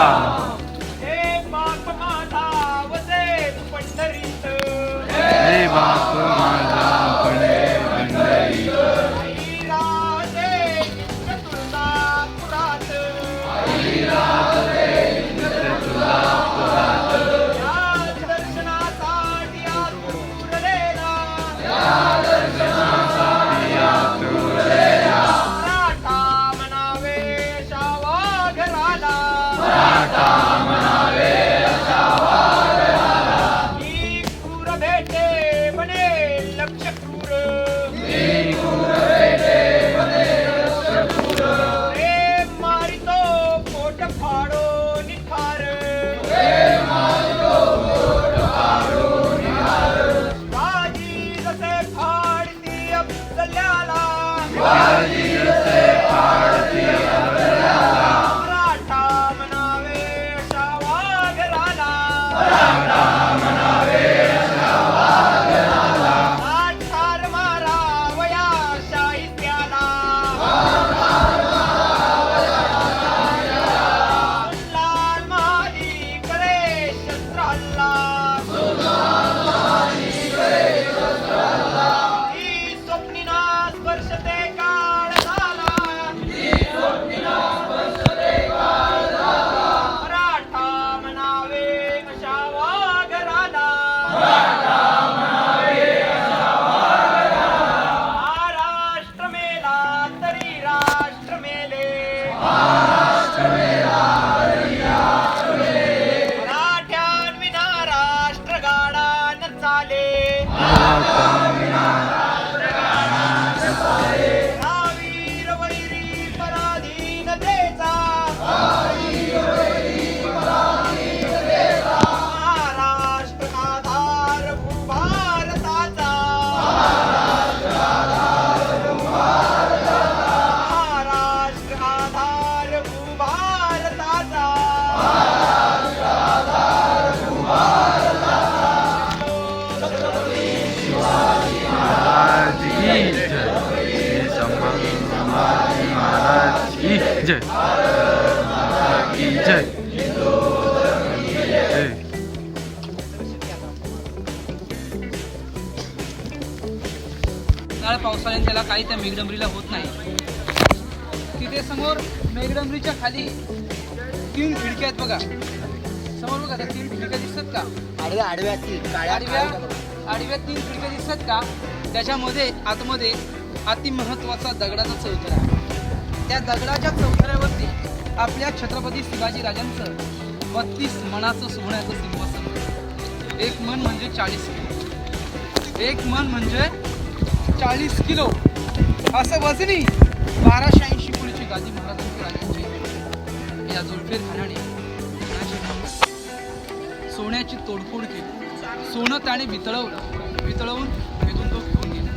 फाडती अफजल्याला मराठा म्हणावे अशा वाघराला ठार मारावया साहित्याला लाल महाली करे शस्त्र हल्ला ही स्वप्निना स्पर्शते काळ झाला मराठा म्हणावे अशा वाघराला महाराष्ट्र मेला तरी राष्ट्र मेले मराठ्यांविना राष्ट्र गाडा न चाले हा वीर वैरी पराधीनतेचा महाराष्ट्र आधार भारताचा महाराष्ट्र आधार भारताचा महाराज की जय. की जय. जय. काळ पावसाळ्याने त्याला काही त्या मेघडंबरीला होत नाही. तिथे समोर मेघडंबरीच्या खाली 3 खिडक्या आहेत बघा. समोर बघा त्या 3 खिडक्या दिसतात का? आडव्या आडव्या काळ्या आडव्या 3 खिडक्या दिसतात का? त्याच्यामध्ये आतमध्ये अति महत्वाचा दगडाचा चौथरा आहे. त्या दगडाच्या चौथऱ्यावरती आपल्या छत्रपती शिवाजी राजांचं 32 मणाचं सोन्याचं सिंहासन. एक मन म्हणजे 40 किलो. एक मन म्हणजे 40 किलो असं वजनी 1280 किलोची गादी महाराजांची राजांची. या जुल्फेर खानाने सोन्याची तोडफोड केली. सोनं त्याने वितळवून तिथून तो घेऊन गेला.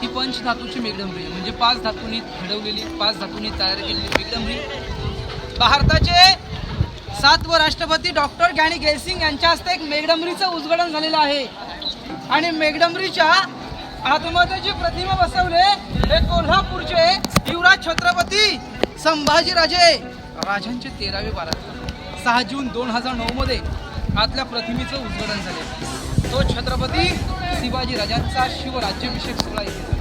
ही पंचधातूची मेघडंबरी आहे. म्हणजे 5 धातूंनी घडवलेली 5 धातूंनी तयार केलेली मेघडंबरी. भारताचे 7वे राष्ट्रपती डॉक्टर गॅनी गेलसिंग यांच्या हस्ते एक मेघडंबरीचं उद्घाटन झालेलं आहे. आणि मेघडंबरीच्या आतमध्ये जी प्रतिमा बसवले हे कोल्हापूरचे युवराज छत्रपती संभाजीराजे राजांचे 13वे बारात 6 जून 2009 मध्ये आतल्या प्रतिमेचं उद्घाटन झाले. तो छत्रपती शिवाजी राजांचा शिवराज्याभिषेक सोहळा इथे झाला.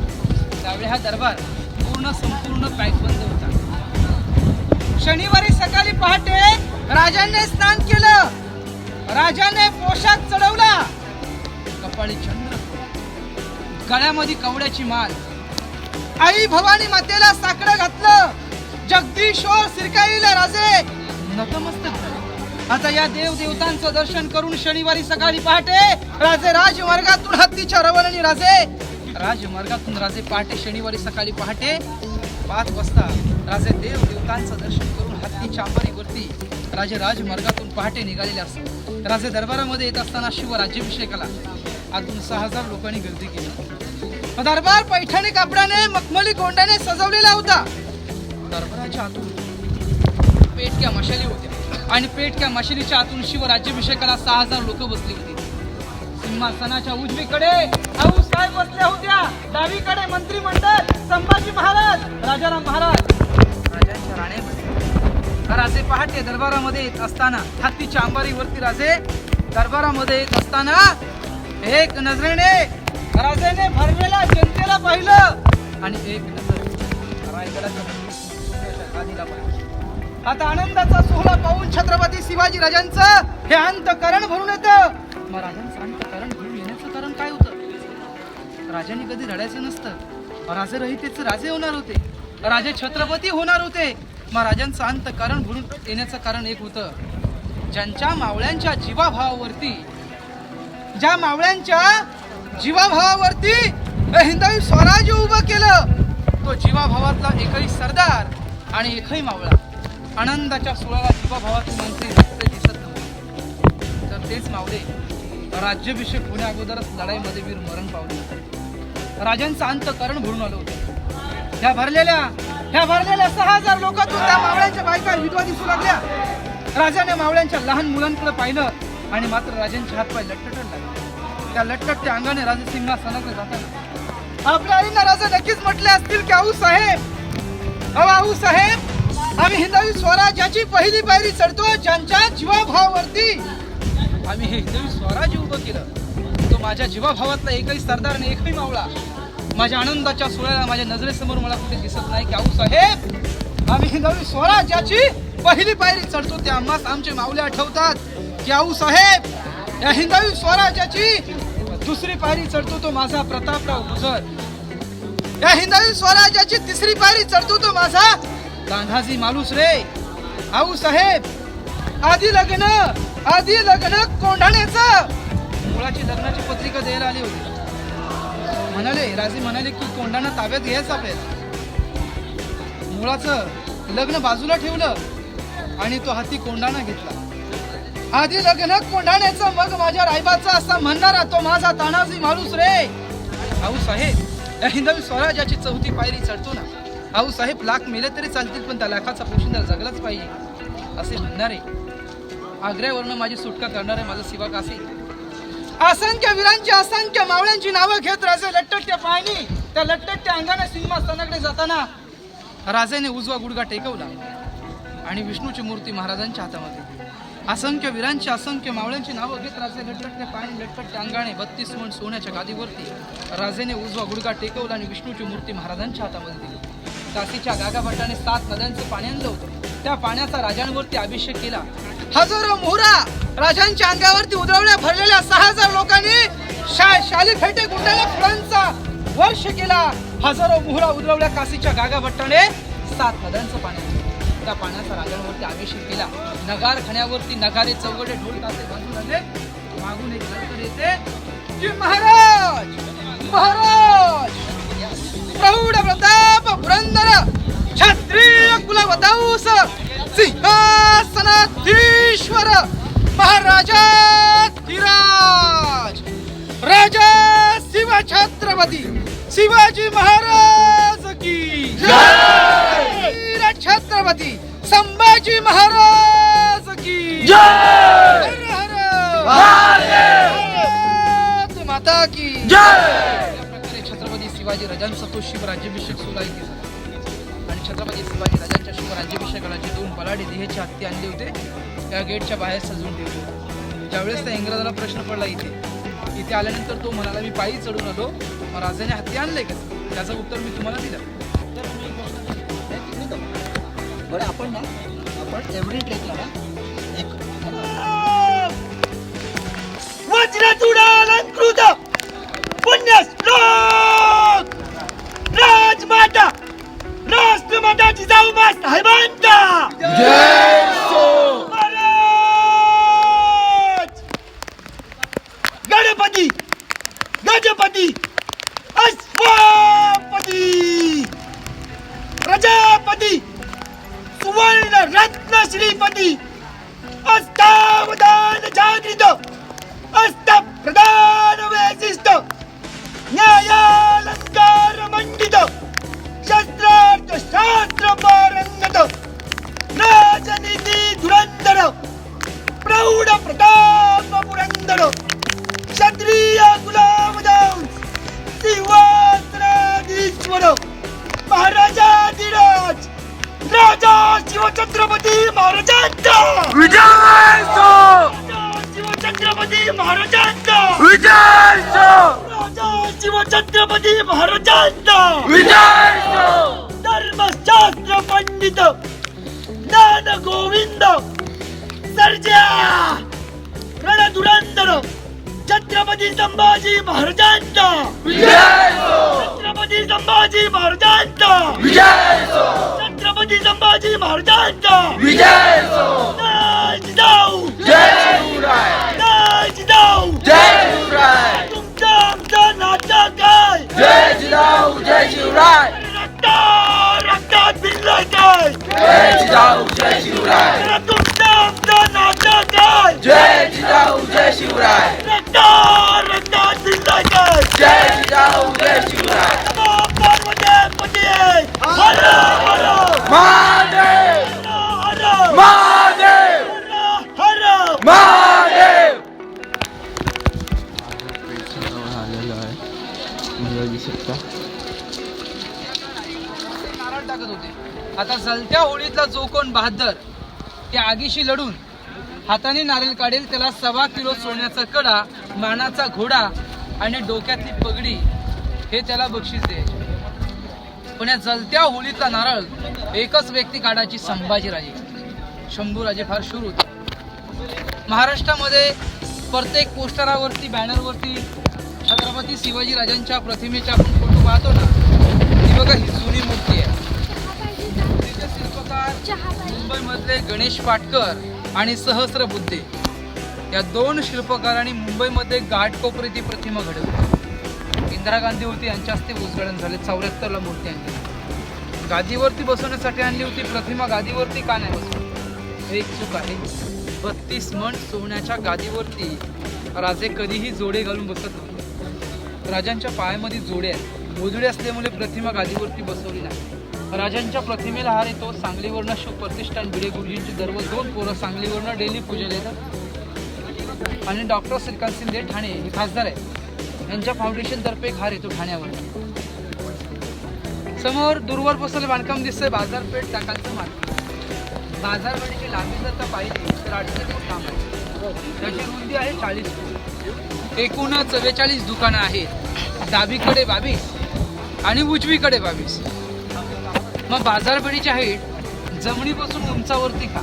त्यावेळी हा दरबार संपूर्ण पॅकबंद होता. शनिवारी सकाळी पहाटे राजांनी स्नान केलं. राजाने पोशाख चढवला. कपाळी चंद्र, गळ्यामध्ये कवड्याची माल, आई भवानी मातेला साकडं घातलं. जगदीश्वर सिरकाईला राजे नतमस्तक झाले. आता या देव देवतांचं दर्शन करून शनिवारी सकाळी पहाटे राजे राजमार्गातून हत्तीच्या रवानी राजमार्गातून राजे पहाटे शनिवारी सकाळी पहाटे 5 वाजता राजे देव देवतांचं दर्शन करून हत्तीच्या अंबारीवरती राजे राजमार्गातून पहाटे निघालेले असतात. राजे दरबारामध्ये येत असताना शिवराज्याभिषेकाला आतून 6000 लोकांनी गर्दी केली. दरबार पैठणी कापडाने मखमली गोंड्याने सजवलेला होता. दरबाराच्या आतून पेटक्या मशाली होत्या आणि पेटक्या मशालीच्या आतून शिवराज्याभिषेकाला 6000 लोक बसली होती. सिंहासनाच्या उजवीकडे आऊसाहेब बसल्या होत्या. डावीकडे मंत्रिमंडळ, संभाजी महाराज, राजाराम महाराज, राजांच्या राणे बसले. राजे पहाटे दरबारामध्ये येत असताना हत्तीच्या अंबारीवरती राजे दरबारामध्ये येत असताना एक नजरेने राजाने भरलेल्या जनतेला पाहिलं आणि एक नजर रायगडाच्या गादीला पाहिलं. आता आनंदाचा सोहळा पाहून छत्रपती शिवाजी राजांचं हे अंतकरण भरून येतं. मग राजांचं अंतकरण भरून येण्याचं कारण काय होतं? राजांनी कधी रडायचं नसतं. राजे रहितेचे राजे होणार होते. राजे छत्रपती होणार होते. मग राजांचं अंतकरण भरून येण्याचं कारण एक होतं. ज्यांच्या मावळ्यांच्या जीवाभावावरती हिंदवी स्वराज्य उभं केलं. तो जीवाभावातला एकही सरदार आणि एकही मावळा आनंदाच्या सोहळ्याला जीवाभावातून मंत्री दिसत नव्हते. तर तेच मावळे राज्याभिषेक होण्या अगोदरच लढाईमध्ये वीर मरण पावले. राजांचं अंतःकरण भरून आलं होतं. ह्या भरलेल्या 6,000 लोकांतून त्या मावळ्यांच्या बायका विधवा दिसू लागल्या. राजाने मावळ्यांच्या लहान मुलांकडे पाहिलं आणि मात्र राजांचे हातपाय लटकट लागले. त्या लटकटत्या अंगाने राजे सिंहासनाकडे जाताना आपल्या आईंना राजा नक्कीच म्हटले असतील की आऊ साहेब, आम्ही हिंदवी स्वराज्याची पहिली पायरी चढतो ज्यांच्या जीवाभावावरती. आम्ही हे हिंदवी स्वराज्य उभं केलं. तो माझ्या जीवाभावातला एकही सरदार आणि एकही मावळा माझ्या आनंदाच्या सोहळ्याला माझ्या नजरेसमोर मला कुठे दिसत नाही की आऊ साहेब, आम्ही हिंदवी स्वराज्याची पहिली पायरी चढतो ते आम्हास आमचे मावळे आठवतात की आऊ साहेब, या हिंदवी स्वराज्याची दुसरी पायरी चढतो तो माझा प्रतापराव गुजर. या हिंदवी स्वराज्याची तिसरी पायरी चढतो तो माझा तान्हाजी मालूस रे. आऊ साहेब, आधी लग्न कोंढाण्याचं. मुलाची लग्नाची पत्रिका द्यायला आली होती. राजे म्हणाले की कोंढाणा ताब्यात घ्यायचं आपल्याला. मुलाचं लग्न बाजूला ठेवलं आणि तो हाती कोंढाणा घेतला. आधी लग्न कोंढाण्याचं मग माझ्या रायबाचा असा म्हणणारा तो माझा तानाजी माणूस रे. आऊ साहेब, या हिंदवी स्वराज्याची चौथी पायरी चढतो ना. आऊ साहेब, लाख मेले तरी चालतील पण त्या लाखाचा पोशिंदा जगलाच पाहिजे असे म्हणणारे, आग्र्यावरनं माझी सुटका करणारे माझा शिवा कासी. असंख्य वीरांची असंख्य मावळ्यांची नावं घेत राजे लटकट्या पायानी त्या लटकट्या अंगाने सिंहासनाकडे जाताना राजाने उजवा गुडघा टेकवला आणि विष्णूची मूर्ती महाराजांच्या हातामध्ये. असंख्य वीरांची असंख्य मावळ्यांची नावं घेत राजे लटकट्या पायानी लटकट्या अंगाने 32 मण सोन्याच्या गादीवरती राजेने उजवा गुडघा टेकवला आणि विष्णूची मूर्ती महाराजांच्या हातामध्ये दिली. काशीच्या गागाभट्टाने 7 नद्यांचं पाणी आणलं होतं. त्या पाण्याचा राजांवरती अभिषेक केला. हजारो मोहरा राजांच्या अंगावरती उधळल्या. भरलेल्या 6,000 लोकांनी शाली फेटे गुंडाळ्या फुलांचा वर्ष केला. हजारो मोहरा उधळल्या. काशीच्या गागाभट्टाने 7 नद्यांचं पाणी, त्या पाण्याचा राजांवरती अभिषेक केला. नगार खण्यावरती नगारे चौघडे ढोल तासे बांधून लागले. मागून एक लढत येते की महाराज प्रौढ प्रताप पुरंदर क्षत्रिय कुलवताऊस सिंहासनाधीश्वर महाराजा धीराज राजा शिवछत्रपती शिवाजी महाराज की जय. छत्रपती संभाजी महाराज की जय. भारत माता की जय. छत्रपती शिवाजी राजांचा तो शिवराज्याभिषेक सोहळा इथे झाला आणि छत्रपती शिवाजी राजांच्या शिवराज्याभिषेकाला जे 2 बलाढ्य देहाचे हत्ती आणले होते त्या गेटच्या बाहेर सजवून ठेवले होते. ज्यावेळेस त्या इंग्रजाला प्रश्न पडला इथे आल्यानंतर तो म्हणाला मी पायी चढून आलो, मग राजाने हत्ती आणले कसं? त्याचं उत्तर मी तुम्हाला दिलं. बरं आपण एव्हरी ट्रेकला ना एक वज्रचूडालंकृत पुण्यश्लोक राजमाता राष्ट्रमाता जिजाऊमा साहेबांचा जय हो. गणपती गजपती अश्वपती प्रजापती सुवर्ण रत्न श्रीपती अष्टावधान जागृत अष्ट प्रधान वैशिष्ट न्यायालंकार मंडित शस्त्रार्थ शास्त्र पारंगत राजनीती धुरंधर प्रौढ प्रताप पुरंदर क्षत्रिय गुलामदास सिंहासनाधीश्वर महाराजाधिराज राजा शिवछत्रपती महाराजांचा विजय हो. शिवछत्रपती महाराजांचा विजय हो. राजा शिवछत्रपती महाराजांचा विजय हो. धर्मशास्त्र पंडित ज्ञान गोविंद सर्जा रणधुरंधर छत्रपती संभाजी महाराजांचा विजय हो. छत्रपती संभाजी महाराजांचा विजय हो. छत्रपती संभाजी महाराजांचा विजय हो. जय जिजाऊ जय शिवराय जय जिजाऊ जय शिवराय. तुमचं आमचं नातं काय? जय जिजाऊ जय शिवराय. रक्तात भिनलंय काय? जय जिजाऊ जय शिवराय. तुमचं आमचं नातं काय? जय जिजाऊ जय शिवराय. रक्तात भिनलंय काय? जय जिजाऊ जय शिवराय. बघू शकता. नारळ टाकत होते. आता जलत्या होळीतला जो कोण बहादर त्या आगीशी लढून हाताने नारळ काढेल त्याला 1.25 किलो सोन्याचा कडा, मानाचा घोडा आणि डोक्यातली पगडी हे त्याला बक्षीस द्यायचे. पण या जलत्या होळीतला नारळ एकच व्यक्ती काढायची, संभाजीराजे. शंभूराजे फार शूर होते. महाराष्ट्रामध्ये प्रत्येक पोस्टरावरती, बॅनरवरती छत्रपती शिवाजी राजांच्या प्रतिमेच्या आपण फोटो पाहतो ना, ही बघा ही जुनी मूर्ती आहे. मूर्तीचे शिल्पकार मुंबईमधले गणेश पाटकर आणि सहस्रबुद्धे या 2 शिल्पकारांनी मुंबईमध्ये घाटकोपरी ती प्रतिमा घडवली. इंदिरा गांधी होती, यांच्या हस्ते उद्घाटन झाले. 74ला मूर्ती आणली. गादीवरती बसवण्यासाठी आणली होती प्रतिमा. गादीवरती का नाही बसवली? एक चूक आहे. 32 मण सोन्याच्या गादीवरती राजे कधीही जोडे घालून बसत नव्हते. राजांच्या पायामध्ये जोडे आहेत. मोजडे असल्यामुळे प्रतिमा गादीवरती बसवली नाही. राजांच्या प्रतिमेला हार येतो. सांगलीवरनं शिव प्रतिष्ठान भिडे गुरुजींची दररोज 2 पोरं सांगलीवरनं डेली पूजेला येतात. आणि डॉक्टर श्रीकांत शिंदे ठाणे हे खासदार आहेत, यांच्या फाउंडेशन तर्फे एक हार येतो ठाण्यावर. समोर दूरवर बसलेलं बांधकाम दिसतंय बाजारपेठ चाकांचं मार्ग. बाजारपेठेची लांबी जर का पाहिली तर 800 फूट लांब आहे. त्याची रुंदी आहे 40 फूट. एकूण 44 दुकानं आहेत. डावीकडे 22 आणि उजवीकडे 22. मग बाजारपेठेची हाईट जमिनीपासून उंचावरती का?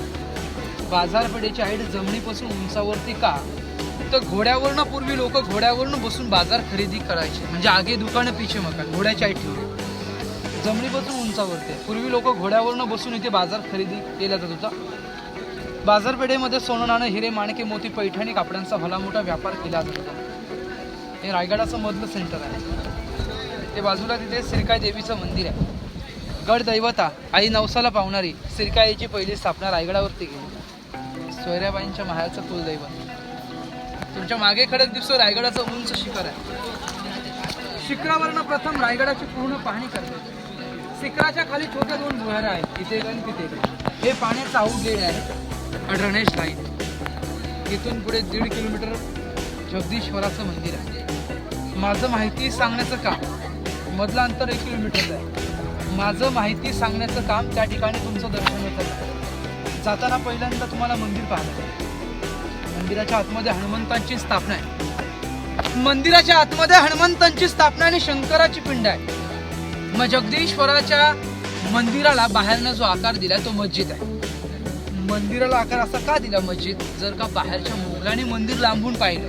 बाजारपेठेची हाईट जमिनीपासून उंचावरती का? तर घोड्यावरनं पूर्वी लोक घोड्यावरनं बसून बाजार खरेदी करायचे. म्हणजे आगे दुकानं पिछे मकान. घोड्याची हाईट ठेवली. जमिनीपासून उंचावरती. पूर्वी लोक घोड्यावरनं बसून इथे बाजार खरेदी केला जात होता. बाजारपेठेमध्ये सोनं, नाणं, हिरे, माणके, मोती, पैठणी कापडांचा भला मोठा व्यापार केला जात होता. हे रायगडाचं मधलं सेंटर आहे. ते बाजूला तिथे सिरकाई देवीचं मंदिर आहे. गड दैवता आई नवसाला पावणारी सिरकाईची पहिली स्थापना रायगडावरती केली. सोयऱ्याबाईंच्या माहेरचं कुलदैवत. तुमच्या मागे खडक दिसतो रायगडाचं उंच शिखर आहे. शिखरावरनं प्रथम रायगडाची पूर्ण पाहणी करते. शिखराच्या खाली छोट्या 2 भुयाऱ्या आहेत, इथे आणि तिथे. हे पाण्याचं आउटलेट आहे, ड्रेनेज लाईन. इथून पुढे 1.5 किलोमीटर जगदीश्वराचं मंदिर आहे. माझं माहिती सांगण्याचं काम मधलं अंतर 1 किलोमीटरचं आहे. माझं माहिती सांगण्याचं काम त्या ठिकाणी तुमचं दर्शन होतं. जाताना पहिल्यांदा तुम्हाला मंदिर पाहायचं. मंदिराच्या आतमध्ये हनुमंतांची स्थापना आहे. मंदिराच्या आतमध्ये हनुमंतांची स्थापना आणि शंकराची पिंड आहे. मग जगदीश्वराच्या मंदिराला बाहेरनं जो आकार दिलाय तो मस्जिद आहे. मंदिराला आकार असा का दिला मस्जिद? जर का बाहेरच्या मुघलांनी मंदिर लांबून पाहिलं,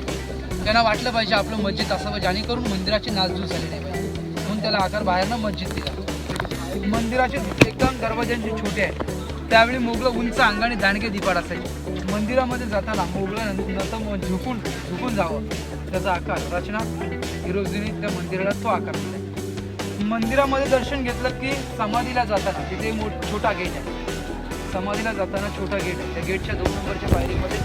त्यांना वाटलं पाहिजे आपलं मस्जिद असावं, जेणेकरून मंदिराची नासधूस झाली नाही पाहिजे, म्हणून त्याला आकार बाहेरनं मस्जिद दिला. मंदिराचे एकदम दरवाजांचे छोटे आहे. त्यावेळी मुघल उंच अंगाने दांडगे दिपाड असायचे. मंदिरामध्ये जाताना मुघलांना झुकून जावं, त्याचा आकार रचना हिरोजीने त्या मंदिराला तो आकार दिला. मंदिरामध्ये दर्शन घेतलं की समाधीला जाताना तिथे छोटा गेट आहे. समाधीला जाताना छोटा गेट आहे. त्या गेटच्या 2 नंबरच्या पायरीमध्ये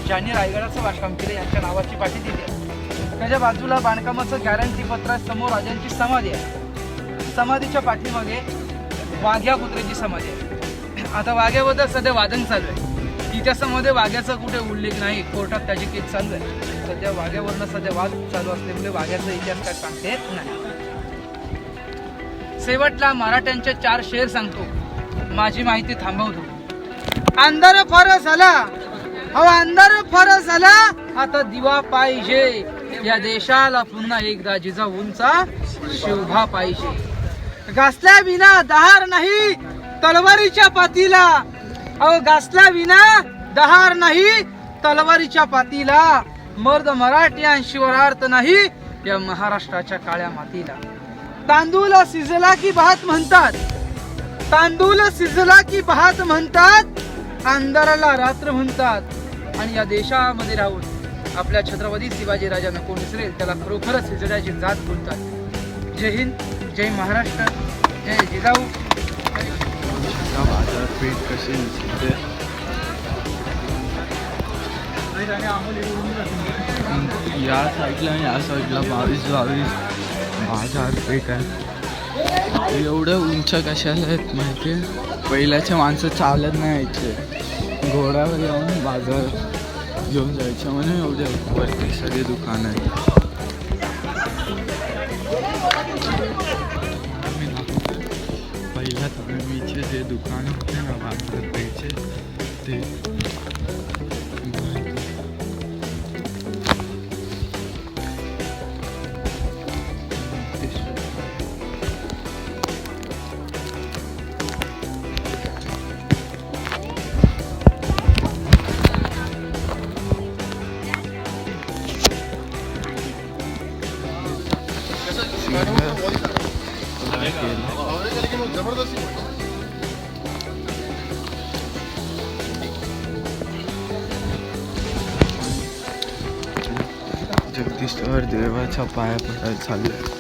ज्यांनी रायगडाचं बांधकाम केलं यांच्या नावाची पाटी दिली आहे. त्याच्या बाजूला बांधकामाचं गॅरंटी पत्र आहे. समोर राजांची समाधी आहे. समाधीच्या पाठीमागे वाघ्या कुत्र्याची समाधी आहे. आता वाघ्याबद्दल सध्या वादन चालू आहे. इतिहासामध्ये वाघ्याचा कुठे उल्लेख नाही. कोर्टात त्याची केस चालू आहे. सध्या वाघ्यावरनं सध्या वाद चालू असल्यामुळे वाघ्याचा इतिहास काय सांगता येत नाही. शेवटला मराठ्यांचे 4 शेर सांगतो, माझी माहिती थांबवतो. अंधार फार झाला, अंधार फार झाला, आता दिवा पाहिजे. या देशाला पुन्हा एकदा जिजाऊंचा शोभा पाहिजे. घासल्या विना दहार नाही तलवारीच्या पातीला. घासल्या विना दहार नाही तलवारीच्या पातीला. मर्द मराठ्यांशिवाय अर्थ नाही या महाराष्ट्राच्या काळ्या मातीला. तांदूळ शिजला की भात म्हणतात, तांदूळ शिजला की भात म्हणतात, अंधाराला रात्र म्हणतात. आणि या देशामध्ये राहून आपल्या छत्रपती शिवाजी राजांना कोण विसरेल, त्याला खरोखरच हिजड्याची जात बोलतात. जय हिंद, जय महाराष्ट्र, जय जिजाऊ. बाजारपेठ कशी दिसते या साईडला, या साईडला 22 बाजारपेठ आहे. एवढं उंच कशाला आहेत माहिती आहे? पहिल्याचे माणसं चालत नाही यायचे, घोड्यावर येऊन बाजार घेऊन जायचे म्हणून एवढे वरती सगळे दुकान आहेत. जे दुकान होते ना बाजारपेठचे ते जगदीश्वर देवाच्या पाया पडायला चालू आहे.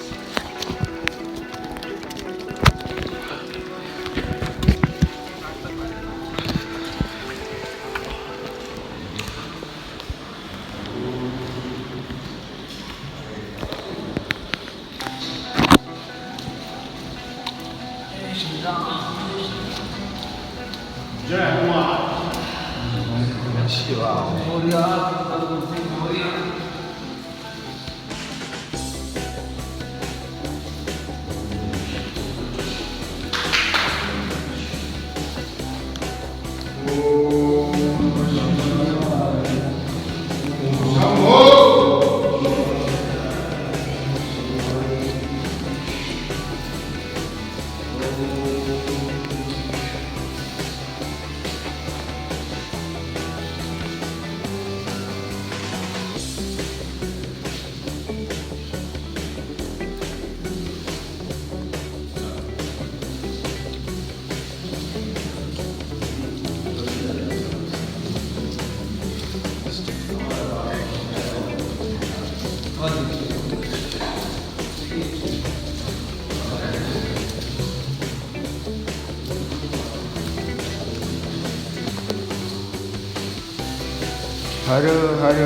हर हर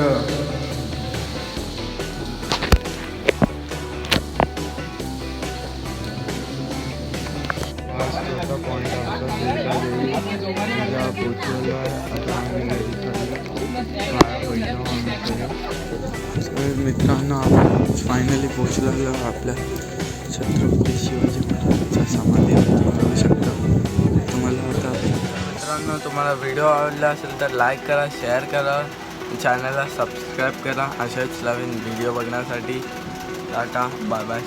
मित्रांनो आपण फायनली पोहोचलेलो आपल्या छत्रपती शिवाजी महाराजांच्या समाधीवर बघू शकता. तुम्हाला आता मित्रांनो तुम्हाला व्हिडिओ आवडला असेल तर लाईक करा, शेअर करा, चॅनलला सबस्क्राईब करा अशाच नवीन व्हिडिओ बघण्यासाठी. Tata bye bye.